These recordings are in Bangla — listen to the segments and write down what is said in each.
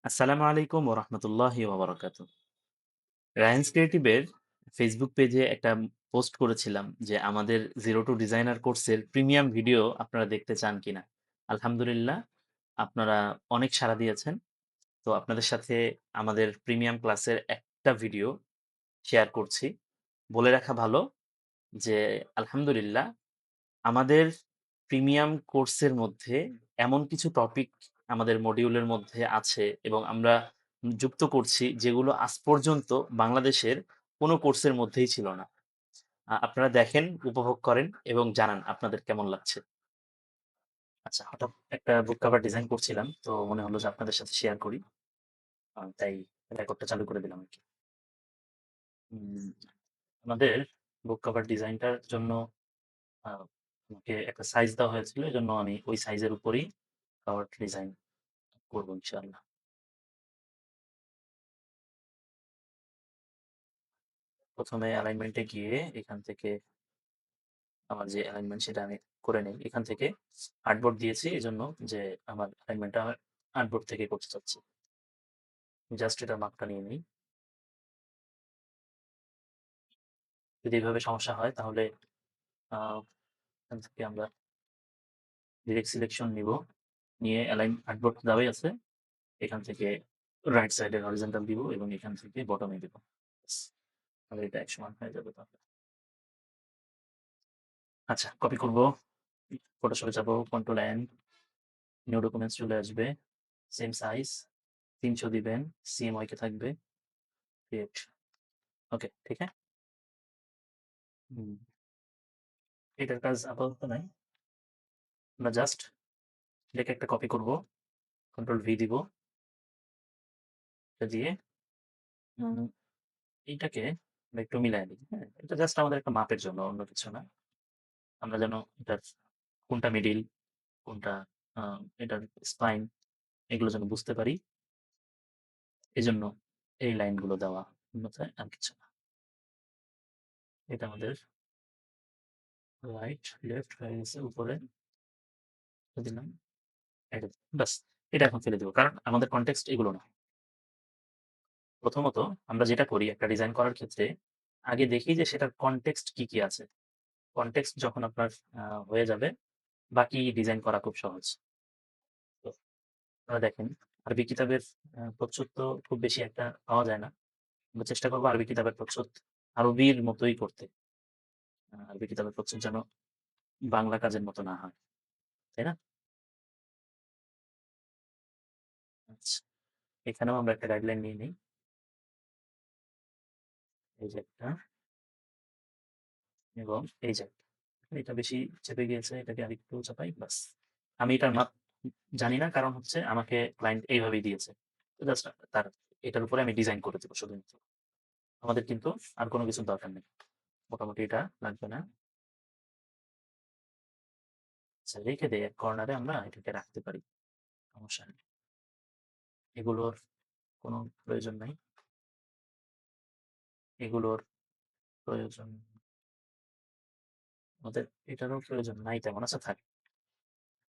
আসসালামু আলাইকুম ওয়া রাহমাতুল্লাহি ওয়া বারাকাতুহু। রায়ানস ক্রিয়েটিভের ফেসবুক পেজে একটা পোস্ট করেছিলাম যে আমাদের জিরো টু ডিজাইনার কোর্সের প্রিমিয়াম ভিডিও আপনারা দেখতে চান কিনা? আলহামদুলিল্লাহ আপনারা অনেক সাড়া দিয়েছেন। তো আপনাদের সাথে আমাদের প্রিমিয়াম ক্লাসের একটা ভিডিও শেয়ার করছি। বলে রাখা ভালো যে আলহামদুলিল্লাহ আমাদের প্রিমিয়াম কোর্সের মধ্যে এমন কিছু টপিক আমাদের মডিউলের মধ্যে আছে এবং আমরা যুক্ত করছি যেগুলো আজ পর্যন্ত বাংলাদেশের কোনো কোর্সের মধ্যেই ছিল না। আপনারা দেখেন, উপভোগ করেন এবং জানান আপনাদের কেমন লাগছে। আচ্ছা, হঠাৎ একটা বুক কভার ডিজাইন করছিলাম। তো মনে হলো যে আপনাদের সাথে শেয়ার করি। তাই রেকর্ডটা চালু করে দিলাম আরকি। উম আমাদের বুক কভার ডিজাইনটার জন্য আ আমাকে একটা সাইজ দেওয়া হয়েছিল। এজন্য আমি ওই সাইজের উপরেই কভার ডিজাইন করব ইনশাআল্লাহ। ১ম এ অ্যালাইনমেন্ট এ গিয়ে এখান থেকে আমার যে অ্যালাইনমেন্ট সেটা আমি করে নেই। এখান থেকে আর্টবোর্ড দিয়েছি এজন্য যে আমার অ্যালাইনমেন্টটা আর্টবোর্ড থেকে করতে চাচ্ছি। জাস্ট এটার মাপটা নিয়ে নেই। যদি এভাবে সমস্যা হয় তাহলে আ এখান থেকে আমরা ডিরেক্ট সিলেকশন নিব। নিয়ে আর্টবোর্ড দেওয়াই আছে। এখান থেকে রাইট সাইডে হরিজন্টাল দিব এবং এখান থেকে বটমে দিব। ব্যাস। তাহলে এটা এক সমান হয়ে যাবে তাহলে। আচ্ছা, কপি করব। ফটোশপে যাব, কন্ট্রোল এন, নিউ ডকুমেন্টস চলে আসবে। সেম সাইজ ৩০০ দিবেন। CMYK থাকবে। ক্রিয়েট। ওকে, ঠিক है? হুম, এটার কাজ আপাতত নাই। আমরা জাস্ট এটাকে একটা কপি করব। কন্ট্রোল ভি দিব। এটা দিয়ে উম এইটাকে আমরা একটু মিলায় দিই। হ্যাঁ? এটা জাস্ট আমাদের একটা মাপের জন্য, অন্য কিছু না। আমরা যেন এটার কোনটা মিডল, কোনটা আ এটার স্পাইন এগুলো যেন বুঝতে পারি। এজন্য এই লাইনগুলো দেওয়া। অন্যথায় আর কিছু না। এটা আমাদের রাইট, লেফট হয়ে গেছে উপরে দিলাম। এটা ব্যাস। এটা এখন ফেলে দিব। কারণ আমাদের কনটেক্সট এগুলো না। প্রথমত আমরা যেটা করি একটা ডিজাইন করার ক্ষেত্রে আগে দেখি যে সেটার কনটেক্সট কি আছে। কনটেক্সট যখন আপনার আ হয়ে যাবে বাকি ডিজাইন করা খুব সহজ। তো আপনারা দেখেন আরবি কিতাবের প্রচ্ছদ তো খুব বেশি একটা পাওয়া যায় না। আমরা চেষ্টা করব আরবি কিতাবের প্রচ্ছদ আরবির মতোই করতে। আরবি কিতাবের প্রচ্ছদ যেন বাংলা কাজের মতো না হয়। তাই না? আচ্ছা, এখানেও আমরা একটা গাইডলাইন নিয়ে নেই। এই যে একটা এবং এই যে একটা। এটা বেশি চেপে গিয়েছে, এটাকে আরেকটু চাপাই ব্যাস। আমি এটার মাপ জানি না, কারণ হচ্ছে আমাকে ক্লায়েন্ট এইভাবেই দিয়েছে। তো জাস্ট তার এটার উপরে আমি ডিজাইন করে দিব শুধুমাত্র। আমাদের কিন্তু আর কোনো কিছুর দরকার নেই। মোটামুটি এটা লাগবে না। আচ্ছা, রেখে দেই এক কর্নারে আমরা এটাকে রাখতে পারি। সমস্যা নেই। এগুলোর কোনো প্রয়োজন নাই। এগুলোর প্রয়োজন আমাদের এটারও প্রয়োজন নাই তেমন। আচ্ছা, থাক।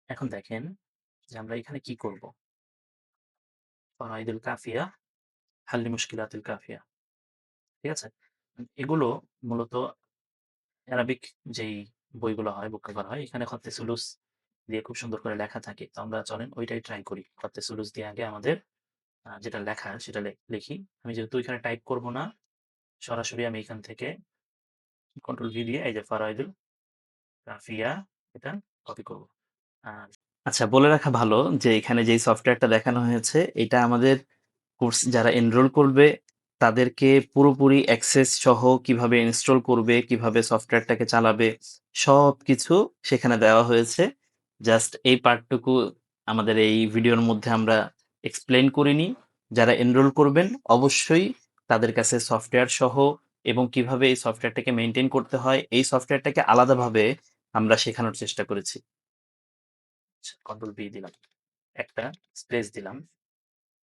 এখন দেখেন যে আমরা এখানে কি করব? ফাওয়াইদুল কাফিয়া, হাল্লি মুশকিলাতিল কাফিয়া। ঠিক আছে? এগুলো মূলত অ্যারাবিক যেই বইগুলো হয়, বুক কভার হয়, এখানে খত্তে সুলুস দিয়ে খুব সুন্দর করে লেখা থাকে। তো আমরা চলেন ওইটাই ট্রাই করি। খত্তে সুলুস দিয়ে আগে আমাদের যেটা লেখা সেটা লিখি। আমি যেহেতু এখানে টাইপ করব না, সরাসরি আমি এখান থেকে কন্ট্রোল ভি দিয়ে এই যে ফারাইদুল কাফিয়া এটা কপি করব। আচ্ছা, বলে রাখা ভালো যে এখানে যেই সফটওয়্যারটা দেখানো হয়েছে এটা আমাদের কোর্স যারা এনরোল করবে তাদেরকে পুরোপুরি অ্যাক্সেস সহ কিভাবে ইনস্টল করবে, কিভাবে সফটওয়্যারটাকে চালাবে সবকিছু সেখানে দেওয়া হয়েছে। জাস্ট এই পার্টটুকু আমাদের এই ভিডিওর মধ্যে আমরা এক্সপ্লেইন করিনি। যারা এনরোল করবেন অবশ্যই তাদের কাছে সফটওয়্যার সহ এবং কিভাবে এই সফটওয়্যারটাকে মেইনটেইন করতে হয় এই সফটওয়্যারটাকে আলাদাভাবে আমরা শেখানোর চেষ্টা করেছি। কন্ট্রোল ভি দিলাম। একটা স্পেস দিলাম।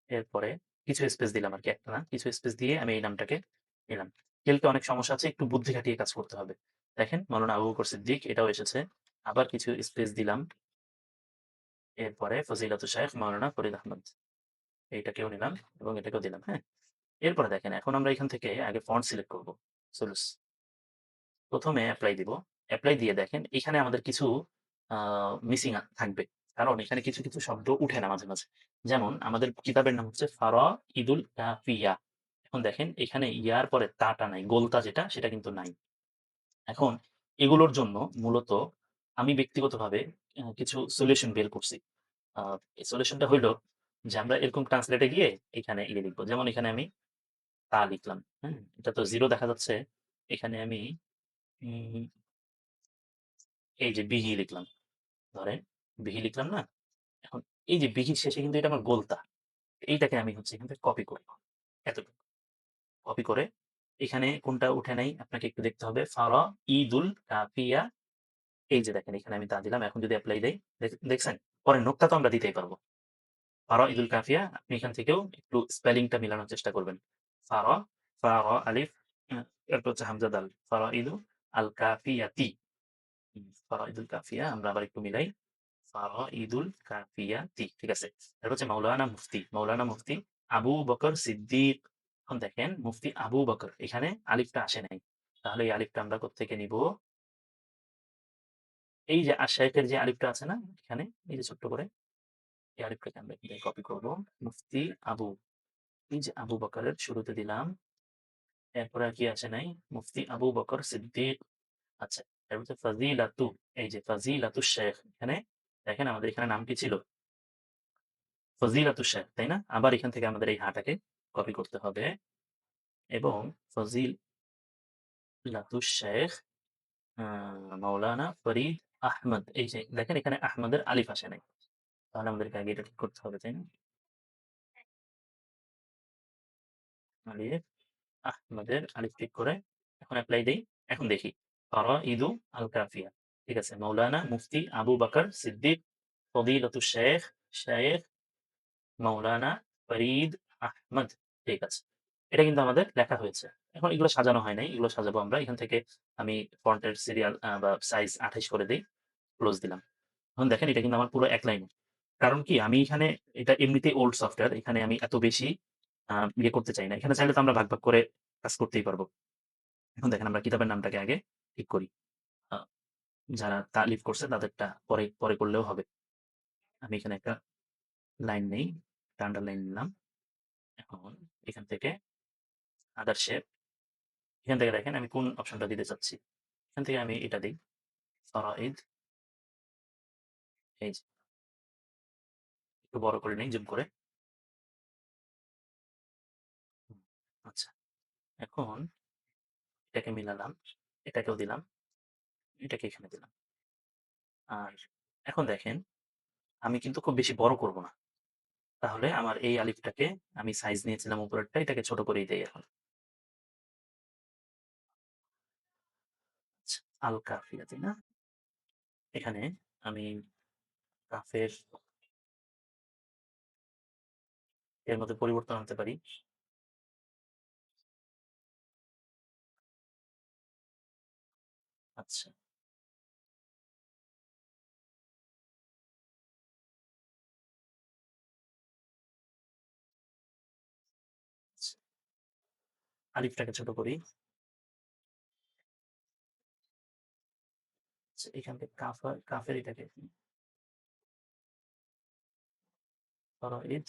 এরপরে কিছু স্পেস দিলাম আরকি, একটা না, কিছু স্পেস দিয়ে আমি এই নামটাকে নিলাম। খেলতে অনেক সমস্যা আছে, একটু বুদ্ধি খাটিয়ে কাজ করতে হবে। দেখেন মাওলানা আবু বকর সিদ্দিক এটাও এসেছে। আবার কিছু স্পেস দিলাম। এরপরে ফজিলাতুশ শাইখ মাওলানা ফরিদ আহমদ। এইটাকেও নিলাম এবং এটাকেও দিলাম, হ্যাঁ? এরপরে দেখেন এখন আমরা এখান থেকে আগে ফন্ট সিলেক্ট করব। সোলুস ১ম এ এপ্লাই দিব। এপ্লাই দিয়ে দেখেন এখানে আমাদের কিছু আ মিসিং থাকবে। কারণ এখানে কিছু, কিছু শব্দ উঠে না মাঝে, মাঝে। যেমন আমাদের কিতাবের নাম হচ্ছে ফারাইদুল কাফিয়া। এখন দেখেন এখানে ইয়ার পরে তাটা নাই। গোলতা যেটা সেটা কিন্তু নাই। এখন এগুলোর জন্য মূলত আমি ব্যক্তিগতভাবে কিছু সলিউশন বের করছি। আ এই সলিউশনটা হইল যে আমরা এরকম ট্রান্সলেট এ গিয়ে এখানে ইয়ে লিখব। যেমন এখানে আমি তা লিখলাম, হ্যাঁ? এটা তো 0 দেখা যাচ্ছে। এখানে আমি উম এই যে বিহি লিখলাম। ধরেন বিহি লিখলাম না? এখন এই যে বিহির শেষে কিন্তু এটা আমার গোলতা। এইটাকে আমি হচ্ছে এখান থেকে কপি করব। এতটুকু। কপি করে এখানে কোনটা উঠে নাই আপনাকে একটু দেখতে হবে। ফারাইদুল কাফিয়া এই যে দেখেন এখানে আমি তা দিলাম। এখন যদি এপ্লাই দেই, দেখছেন? পরে নোক্তা তো আমরা দিতেই পারব। ফারাইদুল কাফিয়া আপনি এখান থেকেও একটু স্পেলিংটা মিলানোর চেষ্টা করবেন। ফারা, ফা, র, আলিফ, এরপর হচ্ছে হামজা, দাল। ফারাইদু আল কাফিয়াতি। ফারাইদুল কাফিয়া আমরা আবার একটু মিলাই। ফারাইদুল কাফিয়াতি। ঠিক আছে? এরপর হচ্ছে মাওলানা মুফতি। মাওলানা মুফতি আবু বকর সিদ্দিক। এখন দেখেন মুফতি আবু বকর। এখানে আলিফটা আসে নাই। তাহলে এই আলিফটা আমরা কোত্থেকে নিব? এই যে আশায়েখের যে আলিফটা আছে না? এখানে এই যে ছোট্ট করে এই আলিফটাকে আমরা এখান থেকে কপি করব। মুফতি আবু। এই যে আবু বকরের শুরুতে দিলাম। এরপরে আর কি আসে নাই? মুফতি আবু বকর সিদ্দিক। আচ্ছা। এরপর হচ্ছে ফাজিলাতু। এই যে ফাজিলাতুশ শাইখ। এখানে দেখেন আমাদের এখানে নাম কি ছিল? ফজিলাতুশ শাইখ, তাই না? আবার এখান থেকে আমাদের এই টাকে কপি করতে হবে এবং ফজিলাতুশ শাইখ আ মাওলানা ফরিদ আহমদ। এই যে দেখেন এখানে আহমদের আলিফ আসে নাই। তাহলে আমাদেরকে আগে এটা ঠিক করতে হবে, তাই না? আলিফ আহমদের আলিফ ঠিক করে এখন এপ্লাই দেই। এখন দেখি ফারাইদু আল কাফিয়া। ঠিক আছে? মাওলানা মুফতি আবু বকর সিদ্দিক ফদিলাতুশ শাইখ, শাইখ মাওলানা ফরিদ আহমদ। ঠিক আছে। এটা কিন্তু আমাদের লেখা হয়েছে। এখন এগুলো সাজানো হয় নাই। এগুলো সাজাবো আমরা। এখান থেকে আমি ফন্টের সিরিয়াল বা সাইজ ২৮ করে দেই। ক্লোজ দিলাম। এখন দেখেন এটা কিন্তু আমার পুরো এক লাইন। কারণ কি আমি এখানে এটা এমনিতেই ওল্ড সফটওয়্যার। এখানে আমি এত বেশি ইয়ে করতে চাই না। এখানে চাইলে তো আমরা ভাগ, ভাগ করে কাজ করতেই পারব। এখন দেখেন আমরা কিতাবের নামটাকে আগে ঠিক করি। আ যারা তালিফ করছে তাদেরটা পরে, পরে করলেও হবে। আমি এখানে একটা লাইন নেই। একটা আন্ডারলাইন নিলাম। এখন এখান থেকে আদার শেপ। এখান থেকে দেখেন আমি কোন অপশনটা দিতে চাচ্ছি। এখান থেকে আমি এটা দেই। ফরাইদ এই যে একটু বড় করে নেই জুম করে। হুম, আচ্ছা। এখন এটাকে মিলালাম। এটাকেও দিলাম। এটাকে এখানে দিলাম। আর এখন দেখেন আমি কিন্তু খুব বেশি বড় করব না। তাহলে আমার এই আলিফটাকে আমি সাইজ নিয়েছিলাম উপরেরটা এটাকে ছোট করেই দেই এখন। আচ্ছা, আল কাফিয়া তাই না? এখানে আমি কাফের এর মধ্যে পরিবর্তন আনতে পারি। আচ্ছা, আচ্ছা। আলিফটাকে ছোট করি। আচ্ছা, এখান থেকে কাফের এটাকে ফরাইদ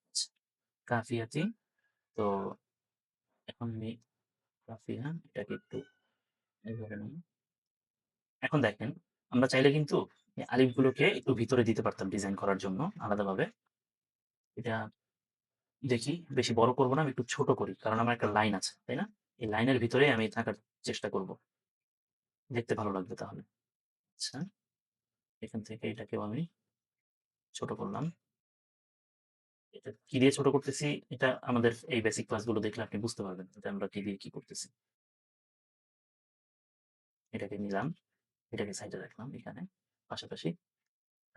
আচ্ছা, কাফিয়াতি। তো এখন আমি কাফিয়া এটাকে একটু এভাবে নিই। এখন দেখেন আমরা চাইলে কিন্তু এই আলিফগুলোকে একটু ভিতরে দিতে পারতাম ডিজাইন করার জন্য আলাদাভাবে। এটা দেখি বেশি বড় করব না, আমি একটু ছোট করি। কারণ আমার একটা লাইন আছে, তাই না? এই লাইনের ভিতরেই আমি থাকার চেষ্টা করব। দেখতে ভালো লাগবে তাহলে। আচ্ছা, এখান থেকে এটাকেও আমি ছোট করলাম। এটা কি দিয়ে ছোট করতেছি এটা আমাদের এই বেসিক ক্লাসগুলো দেখলে আপনি বুঝতে পারবেন। যে আমরা কি দিয়ে কি করতেছি। এটাকে নিলাম, এটাকে সাইডে রাখলাম এখানে পাশাপাশি।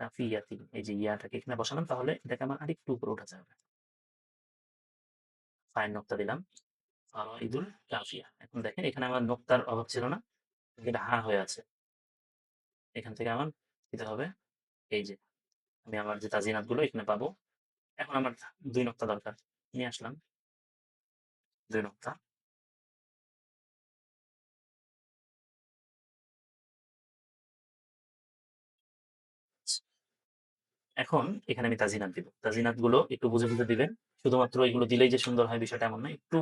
কাফিয়াতি এই যে ইয়াটাকে এখানে বসালাম তাহলে এটাকে আমার আরেকটু উপরে উঠা যাবে। ফাইন নোক্তা দিলাম। ঈদুল কাফিয়া। এখন দেখেন এখানে আমার নোক্তার অভাব ছিল না। এটা হা হয়ে আছে। এখান থেকে আমার দিতে হবে এই যে আমি আমার যে তাজিনাতগুলো এখানে পাবো। এখন আমার ২ নোক্তা দরকার। নিয়ে আসলাম ২ নোক্তা। এখন এখানে আমি তাজিনাত দিব। তাজিনাতগুলো একটু বুঝে, বুঝে দিবেন। শুধুমাত্র এগুলো দিলেই যে সুন্দর হয় বিষয়টা এমন না। একটু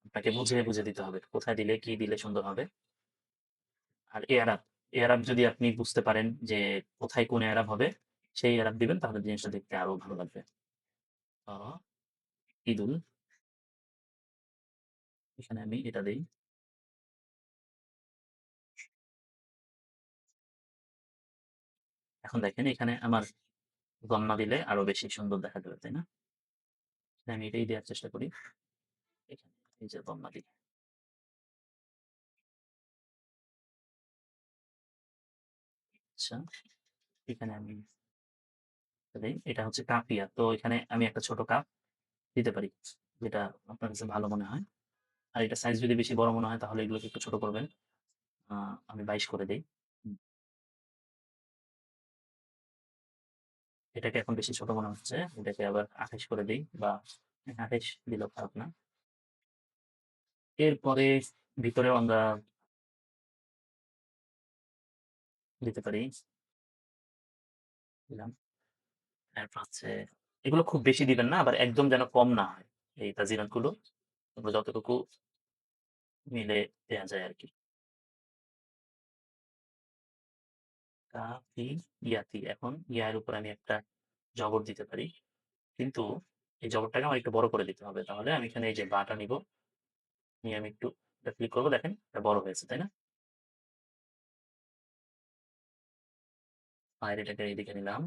আপনাকে বুঝে, বুঝে দিতে হবে। কোথায় দিলে কি দিলে সুন্দর হবে। আর এয়ারাব, এয়ারাব যদি আপনি বুঝতে পারেন যে কোথায় কোন এয়ারাব হবে, সেই এয়ারাব দিবেন তাহলে জিনিসটা দেখতে আরো ভালো লাগবে। আ ঈদুল এখানে আমি এটা দেই। এখন দেখেন এখানে আমার গণনা দিলে আরো বেশি সুন্দর দেখা যাবে, তাই না? আমি এটাই দেয়ার চেষ্টা করি। এখানে এই যে গণনা দিই। আচ্ছা, এখানে আমি দেই। এটা হচ্ছে কাফিয়া। তো এখানে আমি একটা ছোট কাপ দিতে পারি। যেটা আপনার কাছে ভালো মনে হয়। আর এটা সাইজ যদি বেশি বড় মনে হয় তাহলে এগুলোকে একটু ছোট করবেন। আ আমি ২২ করে দেই। হুম, এটাকে এখন বেশি ছোট মনে হচ্ছে। এটাকে আবার ২৮ করে দেই বা ২৮ দিলেও খারাপ না। এরপরে ভিতরেও আমরা দিতে পারি। দিলাম। এরপর হচ্ছে এগুলো খুব বেশি দিবেন না, আবার একদম যেন কম না হয়। এই তাজিরাত গুলো এগুলো যতটুকু মিলে দেয়া যায় আরকি। কাফি ইয়াতি। এখন ইয়া এর উপর আমি একটা জবর দিতে পারি। কিন্তু এই জবরটাকে আমার একটু বড় করে দিতে হবে। তাহলে আমি এখানে এই যে বা টা নিবো, নিয়ে আমি একটু এটা ক্লিক করব দেখেন এটা বড় হয়েছে, তাই না? আর এটাকে এইদিকে নিলাম।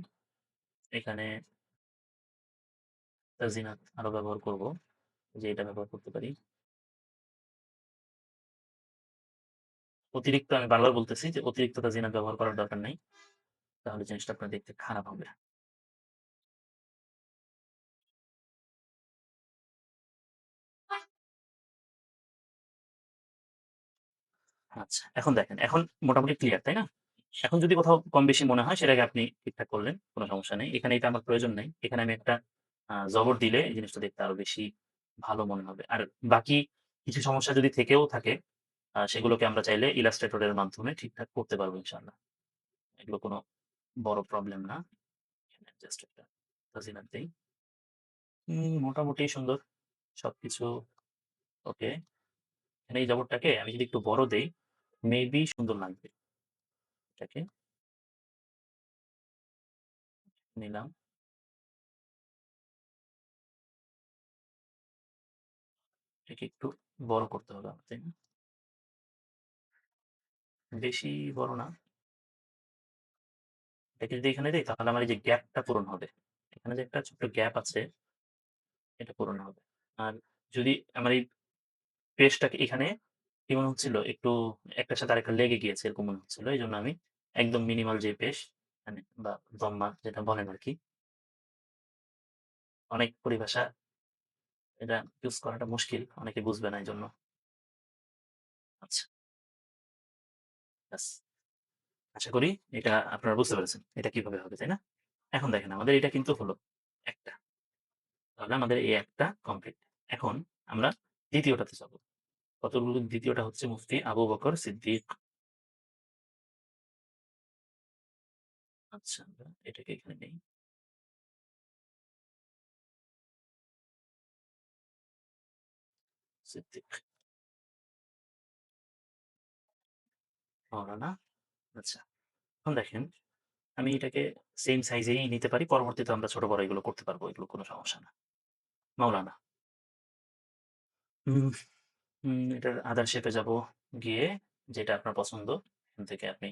এখানে তাজিনাত আরো ব্যবহার করব। যে এটা ব্যবহার করতে পারি। অতিরিক্ত আমি বারবার বলতেছি যে অতিরিক্ত তাজিনাত ব্যবহার করার দরকার নাই। তাহলে জিনিসটা আপনার দেখতে খারাপ হবে। আচ্ছা, এখন দেখেন। এখন মোটামুটি ক্লিয়ার, তাই না? এখন যদি কোথাও কম বেশি মনে হয় সেটাকে আপনি ঠিকঠাক করলেন। কোন সমস্যা নেই। এখানে এটা আমার প্রয়োজন নাই। এখানে আমি একটা জবর দিলে এই জিনিসটা দেখতে আরো বেশি ভালো মনে হবে। আর বাকি কিছু সমস্যা যদি থেকেও থাকে সেগুলোকে আমরা চাইলে ইলাস্ট্রেটর এর মাধ্যমে ঠিকঠাক করতে পারবো ইনশাআল্লাহ। এগুলো কোন বড় প্রবলেম না। এখানে জাস্ট একটা ফাজিলাত দেই। মোটামুটি সুন্দর। সবকিছু ওকে। এখানে এই জবরটাকে আমি যদি একটু বড় দেই, মেবি সুন্দর লাগবে। এটাকে নিলাম। এটাকে একটু বড় করতে হবে আমার, তাই না? বেশি বড় না। এটাকে যদি এখানে দেই তাহলে আমার এই যে গ্যাপটা পূরণ হবে। এখানে যে একটা ছোট্ট গ্যাপ আছে এটা পূরণ হবে। আর যদি আমার এই পেজটাকে এখানে কি মনে হচ্ছিল একটু একটার সাথে আরেকটা লেগে গিয়েছে এরকম মনে হচ্ছিল। এজন্য আমি একদম মিনিমাল যে পেজ মানে বা দম্মা যেটা বলেন আরকি। অনেক পরিভাষা এটা ইউজ করাটা মুশকিল। অনেকে বুঝবে না এজন্য। আচ্ছা, ব্যাস। আশা করি এটা আপনারা বুঝতে পেরেছেন। এটা কিভাবে হবে, তাই না? এখন দেখেন আমাদের এটা কিন্তু হলো একটা। তাহলে আমাদের এই একটা কমপ্লিট। এখন আমরা ২য় টাতে যাব। কতগুলো ২য় টা হচ্ছে মুফতি আবু বকর সিদ্দিক। আচ্ছা, আমরা এটাকে এখানে নেই। সিদ্দিক মাওলানা। আচ্ছা, এখন দেখেন আমি এটাকে সেম সাইজেই নিতে পারি। পরবর্তীতে আমরা ছোট বড় এগুলো করতে পারবো। এগুলো কোনো সমস্যা না। মাওলানা। হুম, এটার আদার শেপে যাব। গিয়ে যেটা আপনার পছন্দ এখান থেকে আপনি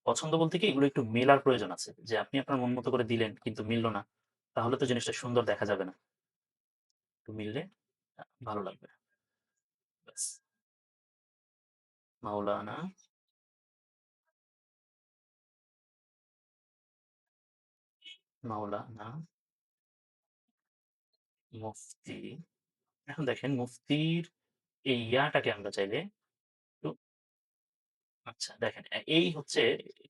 পছন্দ বলতে কি এগুলো একটু মেলার প্রয়োজন আছে। যে আপনি আপনার মন মতো করে দিলেন কিন্তু মিলল না। তাহলে তো জিনিসটা সুন্দর দেখা যাবে না। একটু মিললে ভালো লাগবে। ব্যাস। মাওলানা, মাওলানা, মুফতি। এখন দেখেন মুফতির এই ইয়াটাকে আমরা চাইলে একটু আচ্ছা দেখেন এই হচ্ছে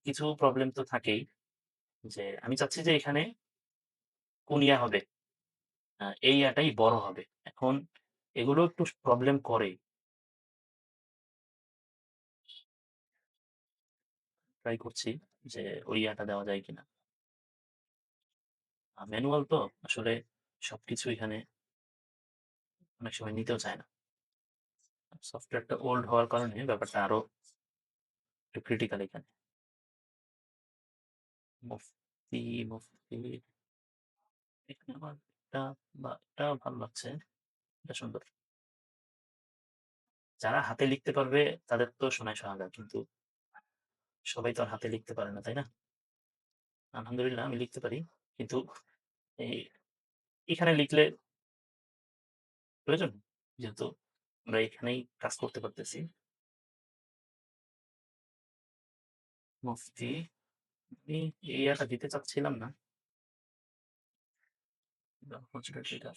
কিছু প্রবলেম তো থাকেই যে আমি চাচ্ছি যে এখানে কোন ইয়া হবে? এই ইয়াটাই বড় হবে। এখন এগুলো একটু প্রবলেম করে। ট্রাই করছি যে ওই ইয়াটা দেওয়া যায় কিনা। ম্যানুয়াল তো আসলে সবকিছু এখানে অনেক সময় নিতেও চায় না। সফটওয়্যারটা ওল্ড হওয়ার কারণে ব্যাপারটা আরো একটু ক্রিটিক্যাল এখানে। মুফতি, মুফতি এখানে আমার এটা ভালো লাগছে। এটা সুন্দর। যারা হাতে লিখতে পারবে তাদের তো সোনায় সোহাগা। কিন্তু সবাই তো আর হাতে লিখতে পারে না, তাই না? আলহামদুলিল্লাহ আমি লিখতে পারি। কিন্তু এই এখানে লিখলে প্রয়োজন? যেহেতু আমরা এখানেই কাজ করতে পারতেছি। মুফতি আমি এই ইয়াটা দিতে চাচ্ছিলাম না। আনফরচুনেটলি এটা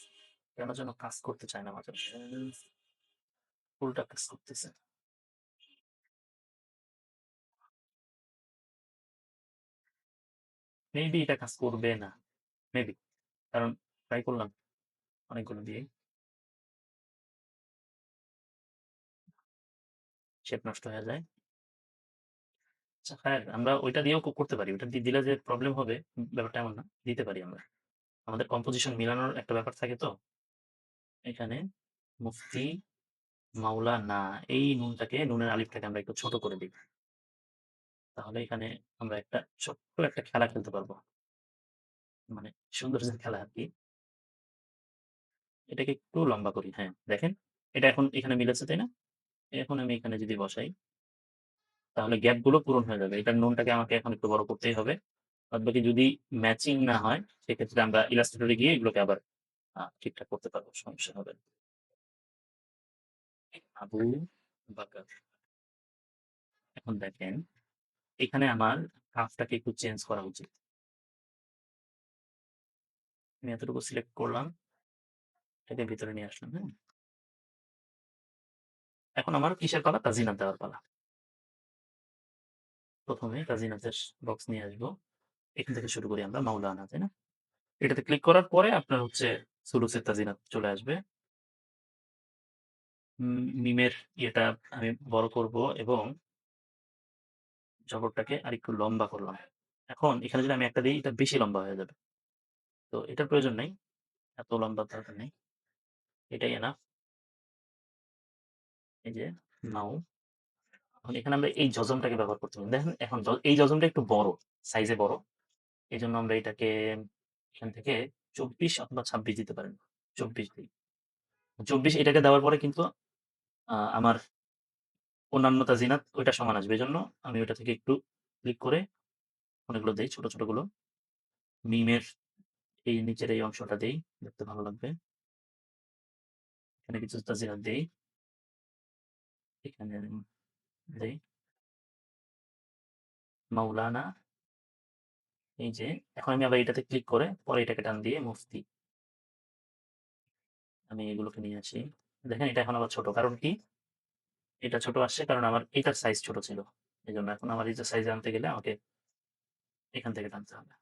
কেন যেন কাজ করতে চায় না মাঝে মাঝে। উল্টা কাজ করতেছে। মেবি এটা কাজ করবে না। মেবি। কারণ ট্রাই করলাম অনেকগুলো দিয়ে। শেপ নষ্ট হয়ে যায়। আচ্ছা হ্যাঁ, আমরা ওইটা দিয়েও করতে পারি। ওইটা দিয়ে দিলে যে প্রবলেম হবে ব্যাপারটা এমন না। দিতে পারি আমরা। আমাদের কম্পোজিশন মিলানোর একটা ব্যাপার থাকে তো। এখানে মুফতি, মাওলানা এই নুনটাকে নুনের আলিফটাকে আমরা একটু ছোট করে দিই। তাহলে এখানে আমরা একটা ছোট্ট একটা খেলা খেলতে পারবো। মানে সৌন্দর্যের খেলা আরকি। এটাকে একটু লম্বা করি। হ্যাঁ, দেখেন? এটা এখন এখানে মিলেছে, তাই না? এখন আমি এখানে যদি বসাই, তাহলে গ্যাপ গুলো পূরণ হয়ে যাবে। এটার নুনটাকে আমাকে এখন একটু বড় করতেই হবে। বাদবাকি যদি ম্যাচিং না হয়, সেক্ষেত্রে আমরা ইলাস্ট্রেটরে গিয়ে এগুলোকে আবার ঠিকঠাক করতে পারবো। সমস্যা হবে না। আবু বাকার। এখন দেখেন, এখানে আমার কাজটাকে একটু চেঞ্জ করা উচিত। আমি এতটুকু সিলেক্ট করলাম, এটাকে ভিতরে নিয়ে আসলাম, হ্যাঁ? এখন আমার কিসের পালা? তাজিনাত দেওয়ার পালা। প্রথমে তাজিনাতের বক্স নিয়ে আসবো। এখান থেকে শুরু করি আমরা মাওলানা, তাই না? এটাতে ক্লিক করার পরে আপনার হচ্ছে সুলুসের তাজিনাত চলে আসবে। মিমের ইয়েটা আমি বড় করব এবং জবরটাকে আরেকটু লম্বা করলাম। এখন এখানে যদি আমি একটা দিই, এটা বেশি লম্বা হয়ে যাবে। তো এটার প্রয়োজন নেই। এত লম্বার দরকার নেই। এটাই এনাফ। এই যে নাও। এখন এখানে আমরা এই জজমটাকে ব্যবহার করতে পারি। দেখেন এখন এই জজমটা একটু বড়, সাইজে বড়। এজন্য আমরা এটাকে এখান থেকে ২৪ অথবা ২৬ দিতে পারেন। ২৪ দিই। ২৪ এটাকে দেওয়ার পরে কিন্তু আমার অন্যান্য তাজিনাত ওইটা সমান আসবে। এজন্য আমি ওইটা থেকে একটু ক্লিক করে অনেকগুলো দেই, ছোট, ছোট গুলো। মিমের এই নিচের এই অংশটা দেই। দেখতে ভালো লাগবে। এখানে কিছু তাজিনাত দেই। এখানে দেই। মাওলানা এই যে এখন আমি আবার এটাতে ক্লিক করে পরে এটাকে টান দিয়ে মুফতি। আমি এগুলোকে নিয়ে আসি। দেখেন এটা এখন আবার ছোট। কারণ কি? এটা ছোট আসছে কারণ আমার এটার সাইজ ছোট ছিল। এজন্য এখন আমার এইটার সাইজে আনতে গেলে আমাকে এখান থেকে টানতে হবে।